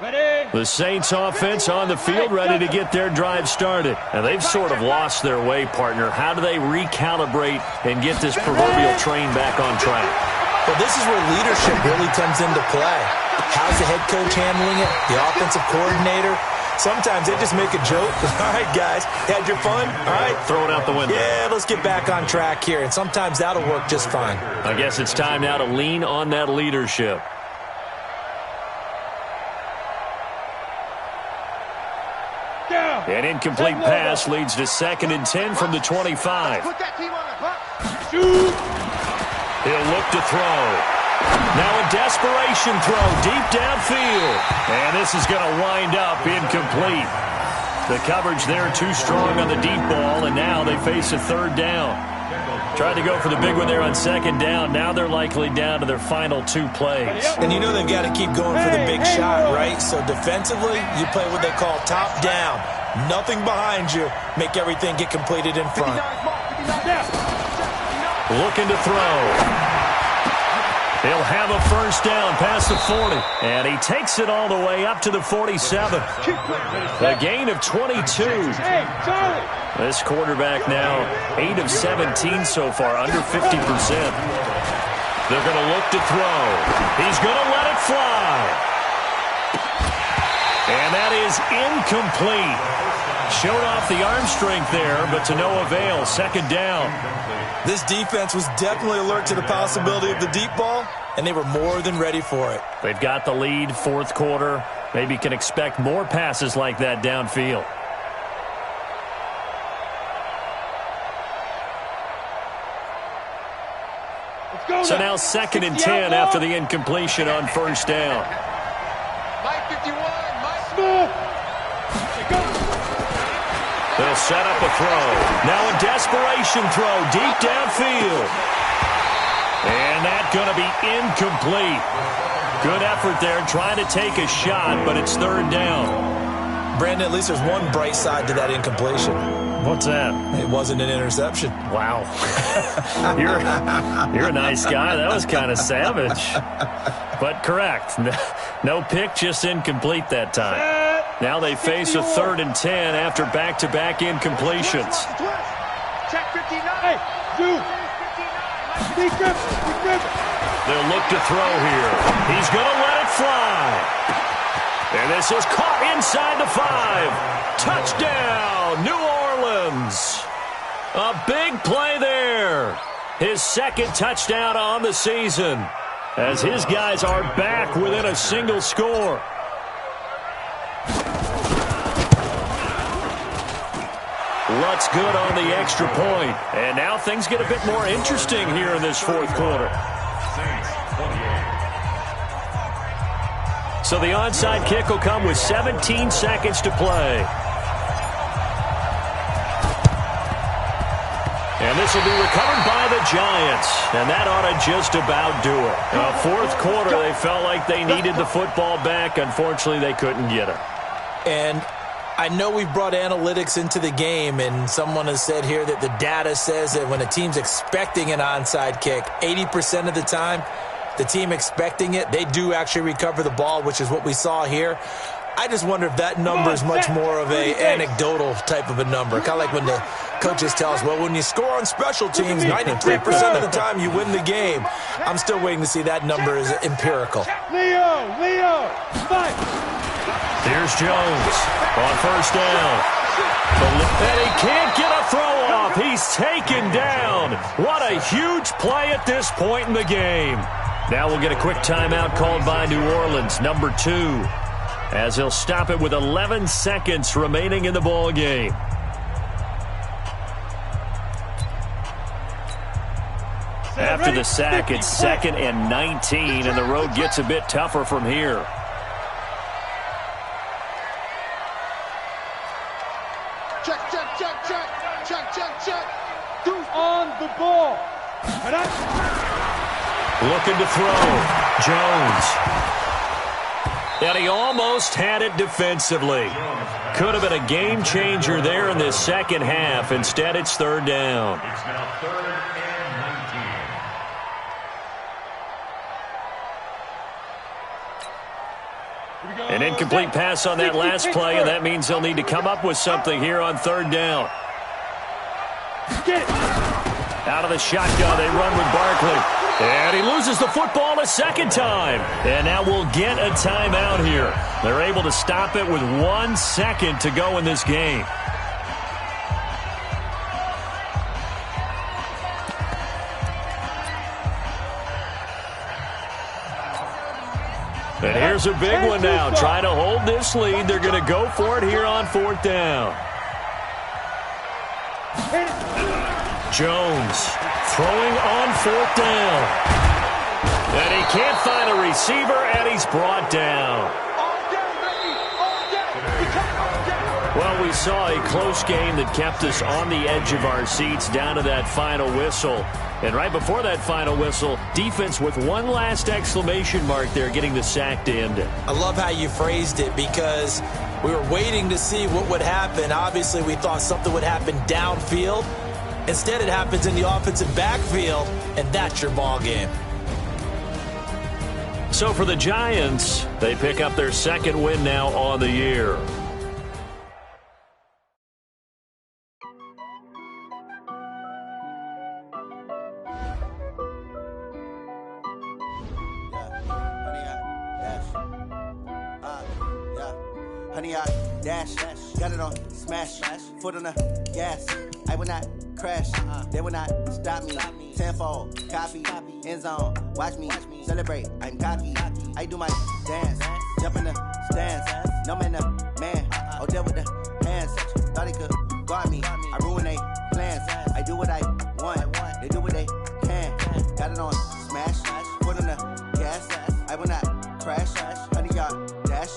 Ready? The Saints offense on the field ready to get their drive started. And they've sort of lost their way, partner. How do they recalibrate and get this proverbial train back on track? Well, this is where leadership really comes into play. How's the head coach handling it? The offensive coordinator? Sometimes they just make a joke. All right, guys, had your fun? All right. Throw it out the window. Yeah, let's get back on track here. And sometimes that'll work just fine. I guess it's time now to lean on that leadership. An incomplete pass leads to 2nd and 10 from the 25. Put that team on the clock. Shoot. He'll look to throw. Now a desperation throw deep downfield. And this is going to wind up incomplete. The coverage there too strong on the deep ball, and now they face a third down. Tried to go for the big one there on second down. Now they're likely down to their final 2 plays. And you know they've got to keep going for the big shot, right? So defensively, you play what they call top down. Nothing behind you. Make everything get completed in front. Looking to throw. He'll have a first down past the 40. And he takes it all the way up to the 47. A gain of 22. This quarterback now 8 of 17 so far, under 50%. They're going to look to throw. He's going to let it fly. And that is incomplete. Showed off the arm strength there, but to no avail. Second down. This defense was definitely alert to the possibility of the deep ball, and they were more than ready for it. They've got the lead, fourth quarter. Maybe can expect more passes like that downfield. So now 2nd and 10 after the incompletion on first down. Mike 51, Mike. They'll set up a throw. Now a desperation throw deep downfield. And that's going to be incomplete. Good effort there trying to take a shot, but it's third down. Brandon, at least there's one bright side to that incompletion. What's that? It wasn't an interception. Wow. You're a nice guy. That was kind of savage. But correct. No pick, just incomplete that time. Now they face a 3rd and 10 after back-to-back incompletions. Check 59. Hey, dude. They'll look to throw here. He's going to let it fly. And this is caught inside the 5. Touchdown, New Orleans. A big play there. His 2nd touchdown on the season as his guys are back within a single score. Lutz good on the extra point. And now things get a bit more interesting here in this fourth quarter. So the onside kick will come with 17 seconds to play. And this will be recovered by the Giants. And that ought to just about do it. Fourth quarter, they felt like they needed the football back. Unfortunately, they couldn't get it. And I know we've brought analytics into the game, and someone has said here that the data says that when a team's expecting an onside kick, 80% of the time, the team expecting it, they do actually recover the ball, which is what we saw here. I just wonder if that number is much more of a anecdotal type of a number. Kind of like when the coaches tell us, well, when you score on special teams, 93% of the time you win the game. I'm still waiting to see that number is empirical. Leo, fight. Here's Jones on first down. And he can't get a throw off. He's taken down. What a huge play at this point in the game. Now we'll get a quick timeout called by New Orleans, number 2, as he'll stop it with 11 seconds remaining in the ball game. After the sack, it's 2nd and 19, and the road gets a bit tougher from here. Check. On the ball. Looking to throw. Jones. And he almost had it defensively. Could have been a game changer there in this second half. Instead, it's third down. It's now 3rd and 19. An incomplete pass on that last play, and that means they'll need to come up with something here on third down. Out of the shotgun, they run with Barkley. And he loses the football a second time. And now we'll get a timeout here. They're able to stop it with 1 second to go in this game. And here's a big one now. Trying to hold this lead. They're going to go for it here on fourth down. Jones throwing on fourth down. And he can't find a receiver, and he's brought down. All day, baby. All day. Well, we saw a close game that kept us on the edge of our seats down to that final whistle. And right before that final whistle, defense with one last exclamation mark there, getting the sack to end it. I love how you phrased it, because we were waiting to see what would happen. Obviously, we thought something would happen downfield. Instead, it happens in the offensive backfield, and that's your ball game. So for the Giants, they pick up their second win now on the year. Honey, I dash, got it on smash, foot on the gas. I will not crash, they will not stop me. Tenfold, copy, end zone, watch me celebrate. I'm cocky, I do my dance, jump in the stands. No man, man, oh there with the hands. Thought he could guard me, I ruin they plans. I do what I want, they do what they can. Got it on smash, foot on the gas. I will not crash, honey, y'all dash,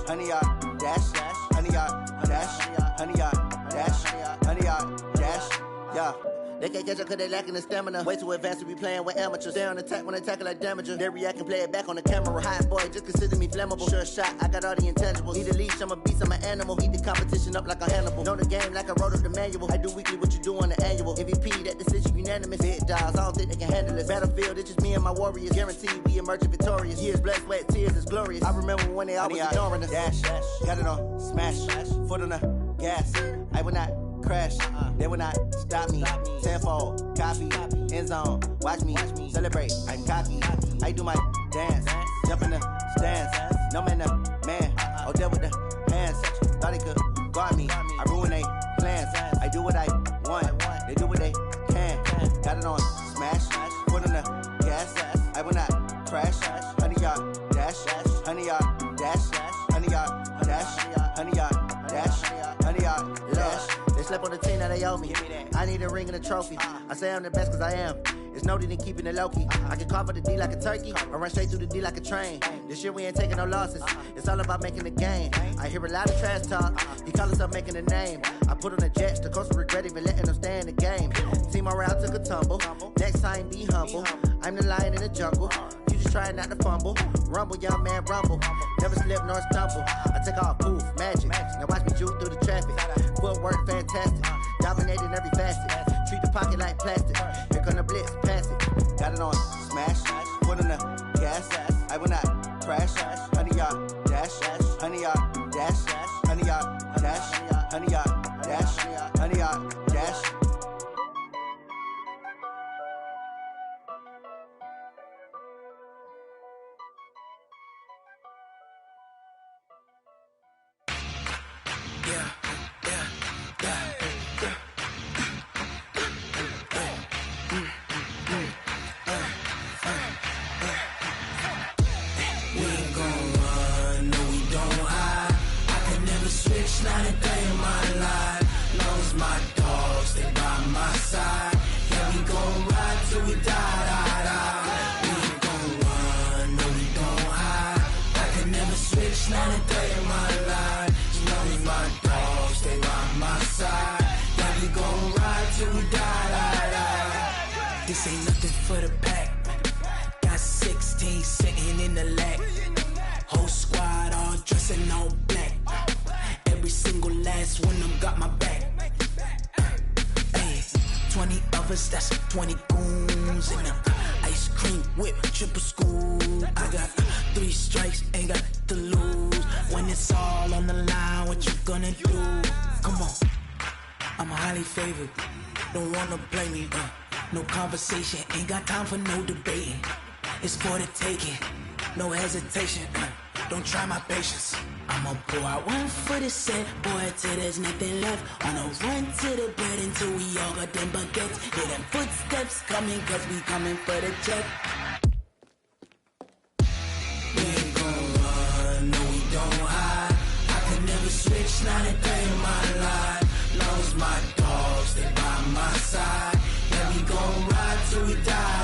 honey, y'all dash, honey, y'all dash, honey, y'all dash, honey, y'all dash, yeah. They can't catch up cause they lacking the stamina. Way too advanced to be playing with amateurs. They on attack when they tackle like damager. They react and play it back on the camera. Hot boy, just consider me flammable. Sure shot, I got all the intangibles. Need a leash, I'm a beast, I'm an animal. Eat the competition up like a Hannibal. Know the game like I wrote up the manual. I do weekly what you do on the annual. MVP, that decision unanimous. Big dogs, I don't think they can handle it. Battlefield, it's just me and my warriors. Guaranteed we emerge victorious. Years, blood, sweat, tears, it's glorious. I remember when they always ignoring us. Dash, got it on smash, foot on the gas. I will not crash, they will not stop me. Tenfold, copy, end zone, watch me celebrate. I'm cocky, I do my dance, jump in the stands. No man, man, oh there with the hands. Thought he could guard me, I ruin they plans. I do what I want, they do what they can. Got it on smash, foot on the gas. I will not crash, honey, y'all dash, honey, y'all dash, honey, y'all dash, honey, y'all dash, honey, y'all dash. They slept on the team that they owe me. I need a ring and a trophy. I say I'm the best cause I am. It's no need in keeping it low-key. I can carve up the D like a turkey or run straight through the D like a train. This year we ain't taking no losses. It's all about making the game. I hear a lot of trash talk. He call himself making a name. I put on the Jets. The coach will regret even letting them stay in the game. Team morale took a tumble. Next time be humble. I'm the lion in the jungle. You just trying not to fumble. Rumble, young man, rumble. Never slip nor stumble. I take off, poof, magic. Now watch me juke through the traffic. Footwork fantastic. Dominating every facet. Treat the pocket like plastic. Here come the blitz, pass it. Got it on smash. Foot on the gas. I will not crash. Honey, y'all dash. Honey, y'all dash. Honey, y'all dash. Honey, y'all dash. Honey, y'all dash. Not a day in my life, long as my dogs stay by my side. Yeah, we gon' ride till we die. We ain't gon' run, no we don't hide. I can never switch, not a day in my life, as long as my dogs stay by my side. Yeah, we gon' ride till we die. This ain't nothing for the pack. Got 16 sitting in the lag. Whole squad all dressing all black. Every single last one of them got my back. Hey, 20 of us, that's 20 goons in them. Ice cream whip, triple scoop. I got 3 strikes, ain't got to lose. When it's all on the line, what you gonna do? Come on, I'm highly favored. Don't wanna play me, no conversation, ain't got time for no debating. It's for the taking, no hesitation. Don't try my patience. I'ma pour out one for the set, boy, till there's nothing left. On a run to the bread until we all got them baguettes. Hear them footsteps coming, cause we coming for the check. We ain't gon' run, no we don't hide. I can never switch, not a day in my life. Long as my dogs stay by my side. Yeah, we gon' ride till we die.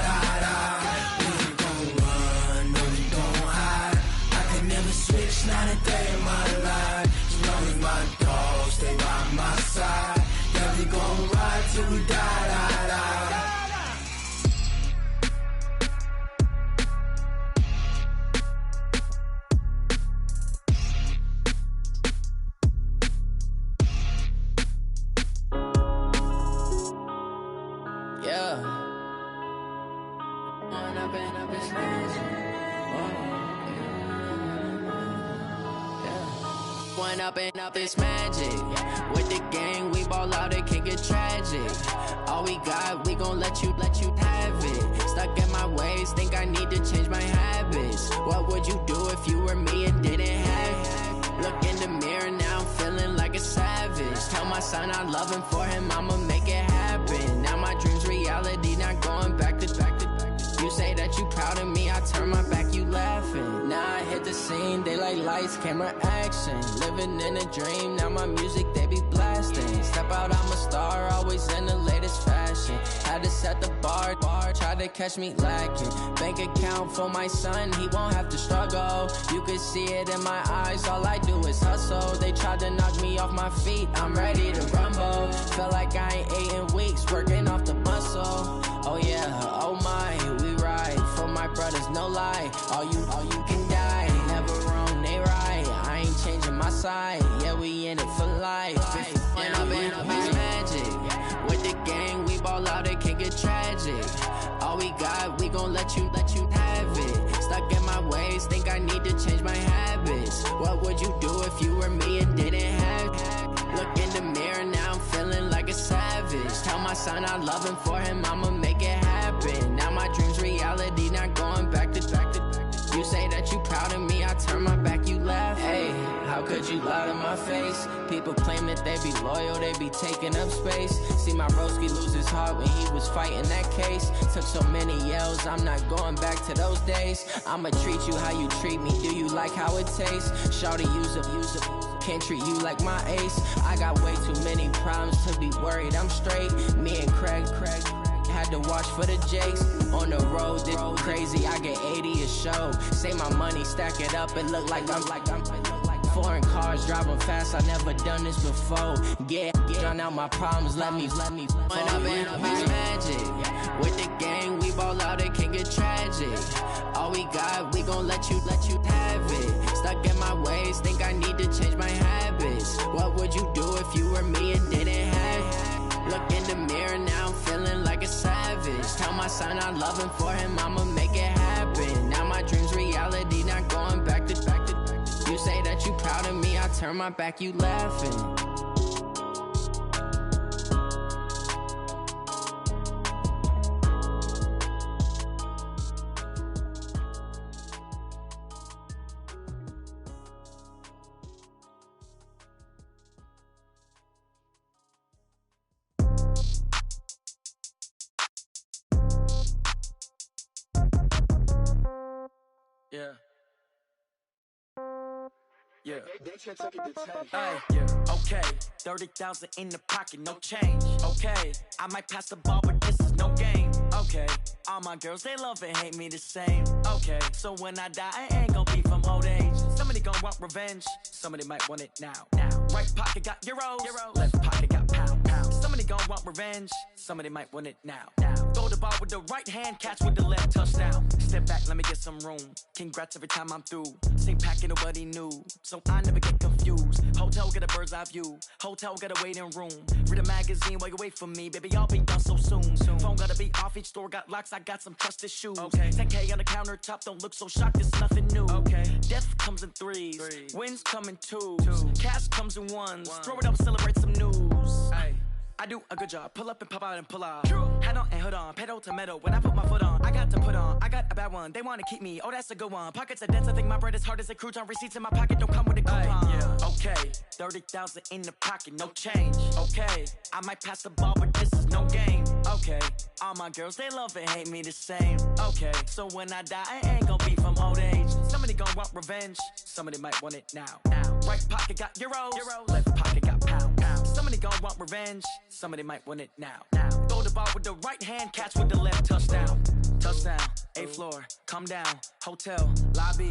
Switch, not a day in my life, as long as my dogs stay one up and up, it's magic. With the gang, we ball out, it can get tragic. All we got, we gon' let you have it. Stuck in my ways, think I need to change my habits. What would you do if you were me and didn't have it? Look in the mirror, now I'm feeling like a savage. Tell my son I love him, for him I'ma make it happen. Now my dream's reality, not going back to. You say that you proud of me, I turn my back, you laughing. Now I hit the scene, they like lights, camera, action. Living in a dream, now my music, they be blasting. Step out, I'm a star, always in the latest fashion. Had to set the bar, try to catch me lacking. Bank account for my son, he won't have to struggle. You can see it in my eyes, all I do is hustle. They tried to knock me off my feet, I'm ready to rumble. Felt like I ain't ate in weeks, working off the muscle. Oh yeah, oh my, we ride for my brothers, no lie. All you can die, never wrong, they right. I ain't changing my side, yeah, we in it for life. And up it's magic. With the gang, we ball out, it can get tragic. All we got, we gon' let you have it. Stuck in my ways, think I need to change my habits. What would you do if you were me and didn't have it? Look in the mirror, now I'm feeling like a savage. Tell my son I love him, for him I'ma make it happen. Now my dream's reality, not going back to. You say that you proud of me, I turn my back, you laugh. Hey, how could you lie to my face? People claim that they be loyal, they be taking up space. See my broski lose his heart when he was fighting that case. Took so many yells, I'm not going back to those days. I'ma treat you how you treat me, do you like how it tastes? Shawty, use up, can't treat you like my ace. I got way too many problems to be worried, I'm straight. Me and Craig had to watch for the Jakes. On the road, this crazy, I get 80 a show. Say my money, stack it up, it look like I'm foreign cars, driving fast, I never done this before. Yeah, drown out my problems, let me When up it's magic. With the gang, we ball out, it can get tragic. All we got, we gon' let you have it. Stuck in my ways, think I need to change my habits. What would you do if you were me and didn't have it? Look in the mirror, now I'm feeling like a savage. Tell my son I love him, for him I'ma make it happen. Now my dream's reality, not going back to. You say that you proud of me, I turn my back, you laughing. Yeah. Yeah. Hey, yeah. Okay. 30,000 in the pocket, no change. Okay. I might pass the ball, but this is no game. Okay. All my girls, they love and hate me the same. Okay. So when I die, I ain't gon' be from old age. Somebody gon' want revenge. Somebody might want it now. Right pocket got euros. Left pocket got pound. Somebody gon' want revenge. Somebody might want it now. Throw the ball with the right hand, catch with the left, touchdown. Step back, let me get some room. Congrats every time I'm through. Same packet, nobody knew, so I never get confused. Hotel get a bird's eye view. Hotel get a waiting room. Read a magazine while you wait for me, baby. I'll be done so soon. Phone gotta be off, each store got locks. I got some trusted shoes. Okay. 10K on the countertop, don't look so shocked. It's nothing new. Okay. Death comes in threes. Wins come in twos. Cash comes in ones. Throw it up, celebrate some news. Hey. I do a good job, pull up and pop out and pull out. Hat on and hood on, pedal to metal. When I put my foot on, I got to put on. I got a bad one, they wanna keep me. Oh, that's a good one. Pockets are dense, I think my bread is hard as a crouton. Receipts in my pocket don't come with a coupon. Yeah. Okay, 30,000 in the pocket, no change. Okay, I might pass the ball, but this is no game. Okay, all my girls, they love and hate me the same. Okay, so when I die, I ain't gon' be from old age. Somebody gon' want revenge, somebody might want it now. Right pocket got euros. Left pocket got pound. Somebody gon' want revenge, somebody might want it now. Throw the ball with the right hand, catch with the left, touchdown. Touchdown, 8th floor, come down, hotel, lobby.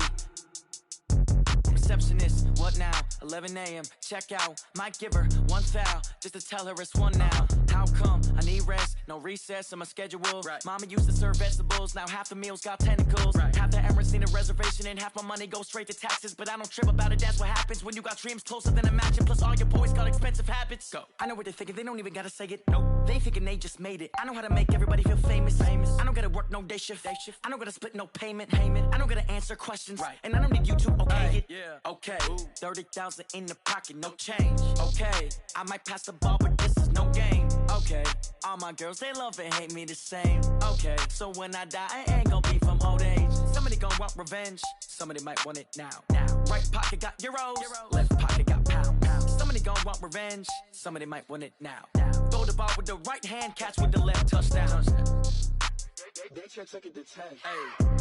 Receptionist, what now? 11 a.m., check out. Might give her one foul, just to tell her it's one now. How come I need rest? No recess in my schedule. Right. Mama used to serve vegetables, now half the meals got tentacles. Right. Half the errands need a reservation and half my money goes straight to taxes. But I don't trip about it, that's what happens when you got dreams closer than a mansion. Plus all your boys got expensive habits. Go. I know what they're thinking, they don't even gotta say it. Nope. They thinking they just made it. I know how to make everybody feel famous. I don't gotta work no day shift. I don't gotta split no payment. I don't gotta answer questions. Right. And I don't need you to okay it. Yeah. Okay. 30,000 in the pocket, no change. Okay. I might pass the ball, but this is no game. Okay. All my girls, they love and hate me the same. Okay. So when I die, I ain't gonna be from old age. Somebody gon' want revenge. Somebody might want it now. Right pocket got euros. Left pocket got pounds. Somebody gon' want revenge. Somebody might want it now. Throw the ball with the right hand, catch with the left, touchdown. They took it to 10. Hey.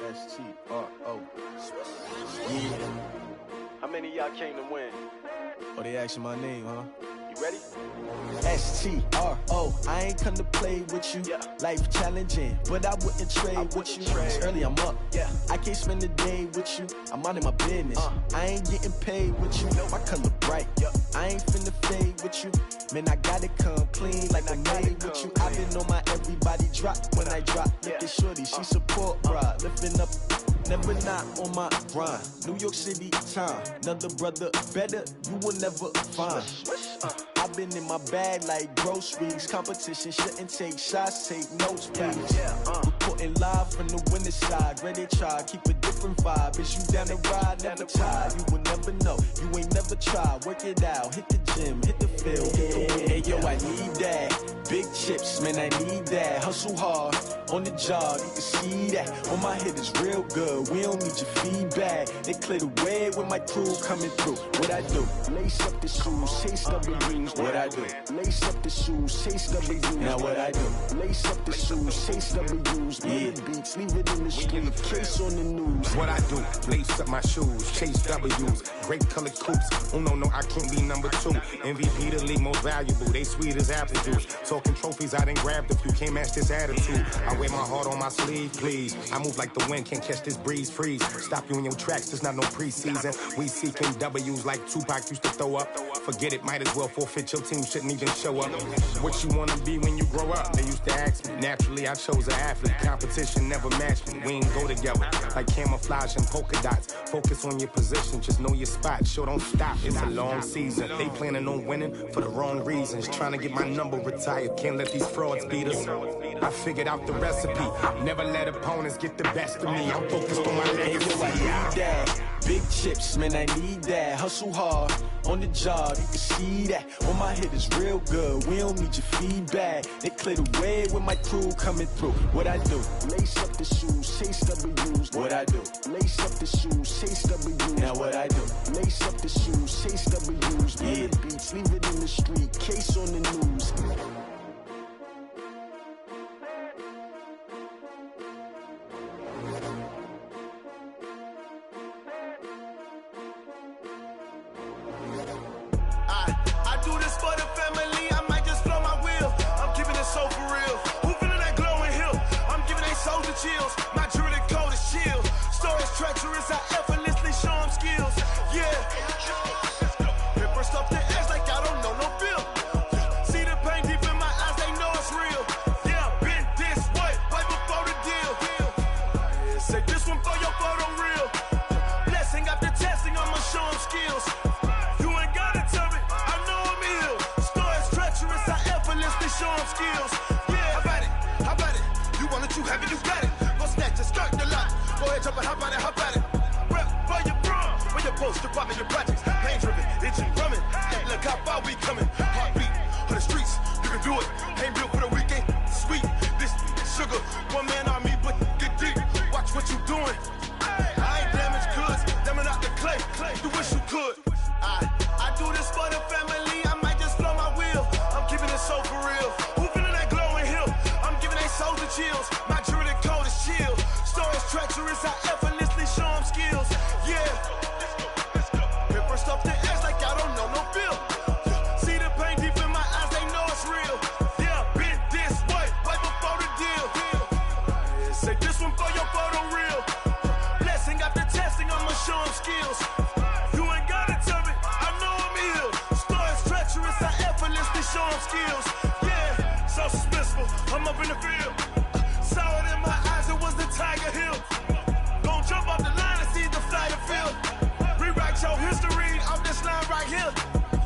S-T-R-O. Yeah. How many of y'all came to win? Oh, they asking my name, huh? You ready? S-T-R-O. I ain't come to play with you. Yeah. Life challenging, but I wouldn't trade with you. It's early, I'm up. Yeah. I can't spend the day with you. I'm out of my business. I ain't getting paid with you. My color bright. Yep. I ain't finna fade with you. Man, I gotta come clean like I'm made with you. I've been on my everybody drop when I drop. Look at shorty, she support ride. Lifting up, never not on my grind. New York City time, another brother better, you will never find. I've been in my bag like groceries. Competition shouldn't take shots, take notes, please. Reporting live from the winning side. Ready to try, keep a different vibe. Is you down the ride, never tired. You will never know, you ain't never tried. Work it out, hit the gym, hit the field. Hey yo, I need that. Big chips, man, I need that. Hustle hard, on the job, you can see that. On my head is real good, we don't need your feedback. They clear the way with my crew coming through. What I do? Lace up the shoes, chase W's. What I do? Lace up the shoes, chase W's. Now what I do? Lace up the shoes, chase W's. Yeah. Beats, leave it in the street, case on the news. What I do? Lace up my shoes, chase W's. Great colored coops. Oh no, I can't be number 2. MVP the league most valuable. They sweet as apple juice. Talking trophies, I didn't grab the few. Can't match this attitude. I wear my heart on my sleeve, please. I move like the wind, can't catch this breeze, freeze. Stop you in your tracks, there's not no preseason. We seeking W's like Tupac used to throw up. Forget it, might as well forfeit, your team shouldn't even show up. What you wanna be when you grow up? They used to ask me. Naturally, I chose an athlete. Competition never matched me. We ain't go together. Like camouflage and polka dots. Focus on your position, just know your spot. Show don't stop, it's a long season. They planning on winning for the wrong reasons. Trying to get my number retired, can't let these frauds beat us. I figured out the recipe. Never let opponents get the best of me. I'm focused on my legacy. I need that. Big chips, man, I need that. Hustle hard, on the job, you can see that. On my head is real good, we don't need your feedback. They clear the way with my crew coming through. What I do? Lace up the shoes, chase W's. What I do? Lace up the shoes, chase W's. Now what I do? Lace up the shoes, chase W's. Yeah. Beats, leave it in the street, case on the news. I do this for the family, I might just blow my wheel. I'm keeping it so for real. Who feeling that glowing hill? I'm giving they soldier chills. My jewelry cold as chill. Stories treacherous, I effortlessly show them skills. Yeah. Paper stuff the edge like I don't know no feel. See the pain deep in my eyes, they know it's real. Yeah, been this way, right before the deal. Say this one for your photo real. Blessing after testing, I'ma show them skills. You ain't gotta tell me, I know I'm ill. Stories treacherous, I effortlessly show them skills. Yeah, how about it? You want it, you have it, you got it. Go snatch it, skirt the lot. Go ahead, jump it, how about it? Rep for your bro, when you're posted, popping your projects. Pain driven, itching, drumming. Look how far we coming. Heartbeat on the streets, you can do it. Ain't built for the weekend, sweet. This sugar, one man army, but get deep. Watch what you doing. I ain't damaged goods, damn it out the clay. You wish you could. I do this for the family, I might just blow my wheel. I'm keeping it so for real. Who feeling that glowing hill? I'm giving they soldier chills. My jewelry cold as chill. Stories treacherous, I effortlessly show them skills. Yeah. Paper stuff the edge like I don't know no feel. I'm up in the field. Saw it in my eyes, it was the Tiger Hill. Gon' jump off the line and see the flyer field. Rewrite your history off this line right here.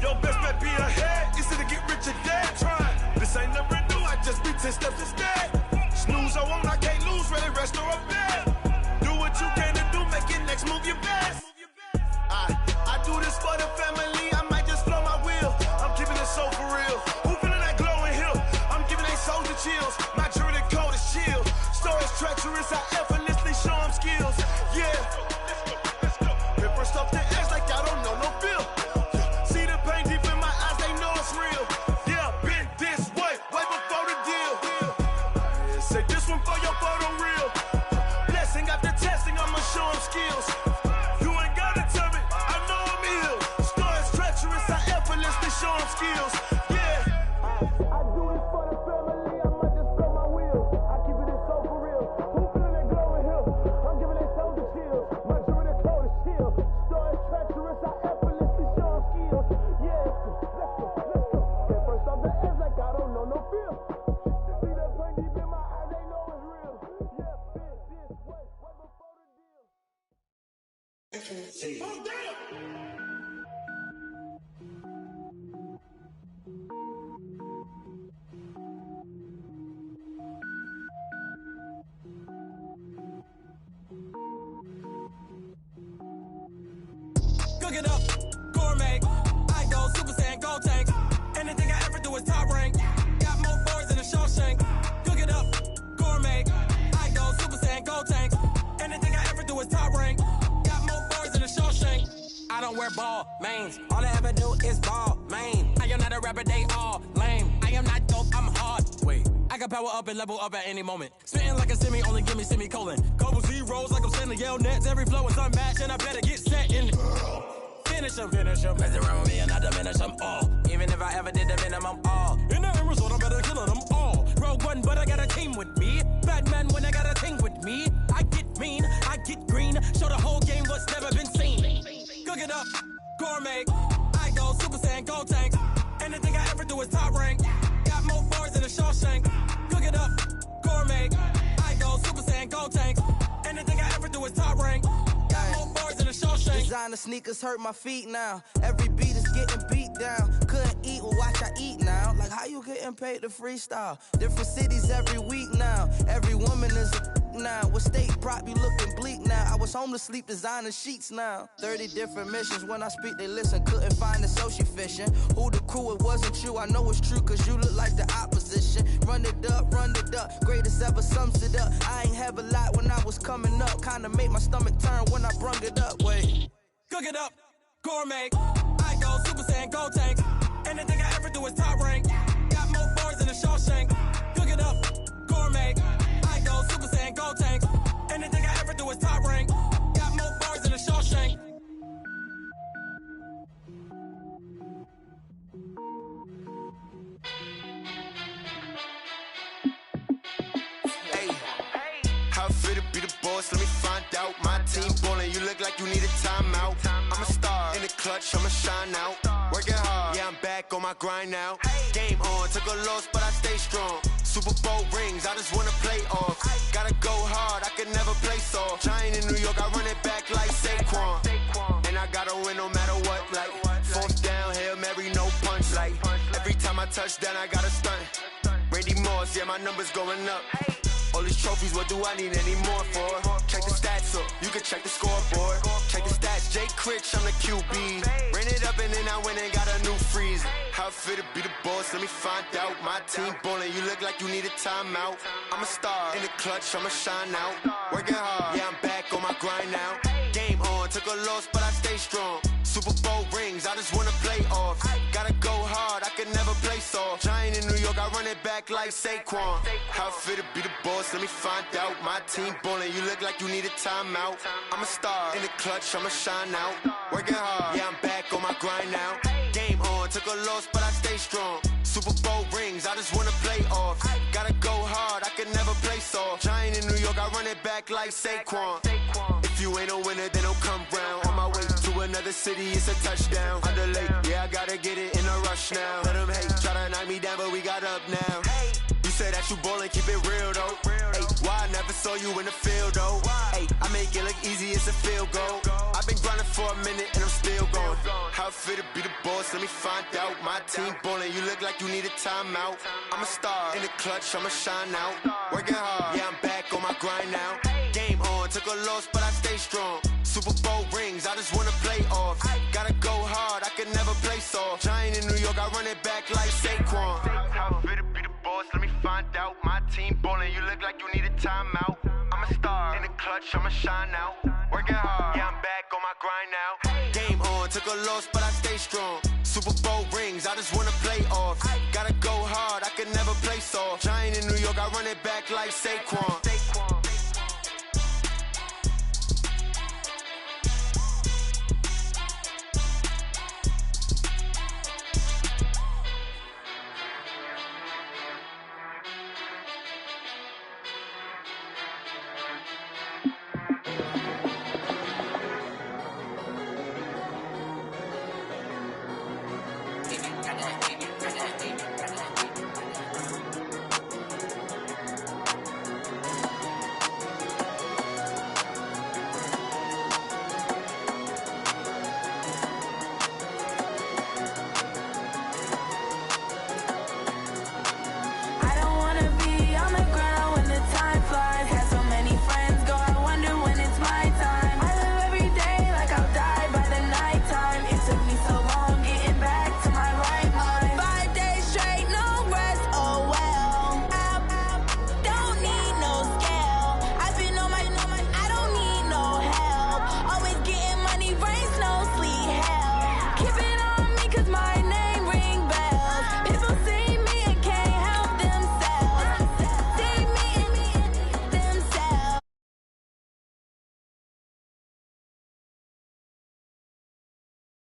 Your best bet be ahead, easy to get rich or dead trying. This ain't never new, I just be 10 steps instead. Snooze I won't, I can't lose, ready, rest or a bed. Do what you can to do, make your next move your best. I do this for the family, I might just blow my wheel. I'm keeping it so for real. Who feeling that glowing hill? I'm giving they soldier chills. My jewelry code is chill. Stories treacherous, I effortlessly show them skills. Yeah. Paper stuff the edge like I don't know no feel. See the pain deep in my eyes, they know it's real. Yeah, been this way before the deal. Say this one for your photo reel. Blessing after testing, I'ma show them skills. You ain't gotta tell me, I know I'm ill. Stories treacherous, I effortlessly show them skills. Yeah. I do this for the family, I might just blow my wheel. I keep it so for real. Who feeling that glowing hill? I'm giving they soldier chills. My jewelry code is chill. Stories treacherous, I effortlessly show them skills. Yeah. Let's go. Get first off the edge like I don't know no feel. See the pain deep in my eyes, they know it's real. Yeah, been this way before the deal. Oh, damn! Cook it up, gourmet. I go Super Saiyan, gold tank. Anything I ever do is top rank. Got more boards than a Shawshank. Cook it up, gourmet. I go Super Saiyan, gold tank. Anything I ever do is top rank. Got more boards than a Shawshank. I don't wear ball mains. All I ever do is ball main. I am not a rapper, they all lame. I am not dope, I'm hard. Wait, I can power up and level up at any moment. Spitting like a semi, only give me semicolon. Couple zeros like I'm sending yell nets. Every flow is unmatched and I better get set in it. Finish them. Mess around with me and I diminish them all. Even if I ever did the minimum all. In the end result, I'm better killing them all. Rogue One, but I got a team with me. Batman when I got a team with me. I get mean, I get green. Show the whole game what's never been seen. Cook it up, gourmet. I go Super Saiyan, gold tank. Anything I ever do is top rank. Got more boards than a Shawshank. Cook it up, gourmet. I go Super Saiyan, gold tank. Anything I ever do is top rank. Got more boards than a Shawshank. Designer sneakers hurt my feet now. Every beat is getting beat down. Couldn't eat, well watch I eat now. Like how you getting paid to freestyle? Different cities every week now. Every woman is a now. What state prop you looking bleak now? I was home to sleep designing sheets now. 30 different missions. When I speak they listen. Couldn't find the social fishing. Who the crew, it wasn't you. I know it's true cause you look like the opposition. Run it up. Greatest ever sums it up. I ain't have a lot when I was coming up. Kinda made my stomach turn when I brung it up. Wait. Cook it up, gourmet. I go Super Saiyan, gold tank. Anything I ever do is top rank. Got more boards than a Shawshank. Cook it up, gourmet. I go Super Saiyan, gold tank. Anything I ever do is top rank. Got more boards than a Shawshank. How fit to be the boss? Let me find out. My team ballin', you look like you need a timeout. I'm a star in the clutch, I'ma shine out. Working hard, yeah, I'm back on my grind now. Game on, took a loss, but I stay strong. Super Bowl rings, I just wanna play off. Gotta go hard, I can never play soft. Giant in New York, I run it back like Saquon. And I gotta win no matter what, like fourth down, Hail Mary, no punch. Like every time I touch down, I gotta stunt. Randy Moss, yeah, my numbers going up. All these trophies, what do I need any more for? Check the stats up, you can check the scoreboard. Check the stats, Jake Critch, I'm the QB. Ran it up and then I went and got a new freeze. How fit to be the boss, let me find out. My team ballin', you look like you need a timeout. I'm a star in the clutch, I'ma shine out. Working hard, yeah, I'm back on my grind now. Game on, took a loss, but I stay strong. Super Bowl rings, I just wanna play off. Gotta go hard, I can never play soft. Giant in New York, I run it back like Saquon. How fit to be the boss, let me find out. My team ballin', you look like you need a timeout. I'm a star in the clutch, I'ma shine out. Working hard, yeah, I'm back on my grind now. Game on, took a loss, but I stay strong. Super Bowl rings, I just wanna play off. Gotta go hard, I can never play soft. Giant in New York, I run it back like Saquon. If you ain't a winner, then don't come round. On my way to another city, it's a touchdown. Underlay, yeah, I gotta get it in a rush now. Let them hate, try to knock me down, but we got up now. You say that you ballin', keep it real though. Ay, why I never saw you in the field though? Ay, I make it look easy, it's a field goal. I've been grinding for a minute and I'm still going. How it feel to be the boss, let me find out. My team ballin', you look like you need a timeout. I'm a star in the clutch, I'ma shine out. Working hard, yeah, I'm back on my grind now. Game on, took a loss, but I stay strong. Super Bowl rings, I just wanna play off. Gotta go hard, I can never play soft. Giant in New York, I run it back like Saquon. How it feel to be the boss, let me find out. My team ballin', you look like you need a timeout. I'm a star in the clutch, I'ma shine out. Working hard, yeah, I'm back on my grind now. Game on, took a loss, but I stay strong. Super Bowl rings, I just wanna play off. Gotta go hard, I can never play soft. Giant in New York, I run it back like Saquon.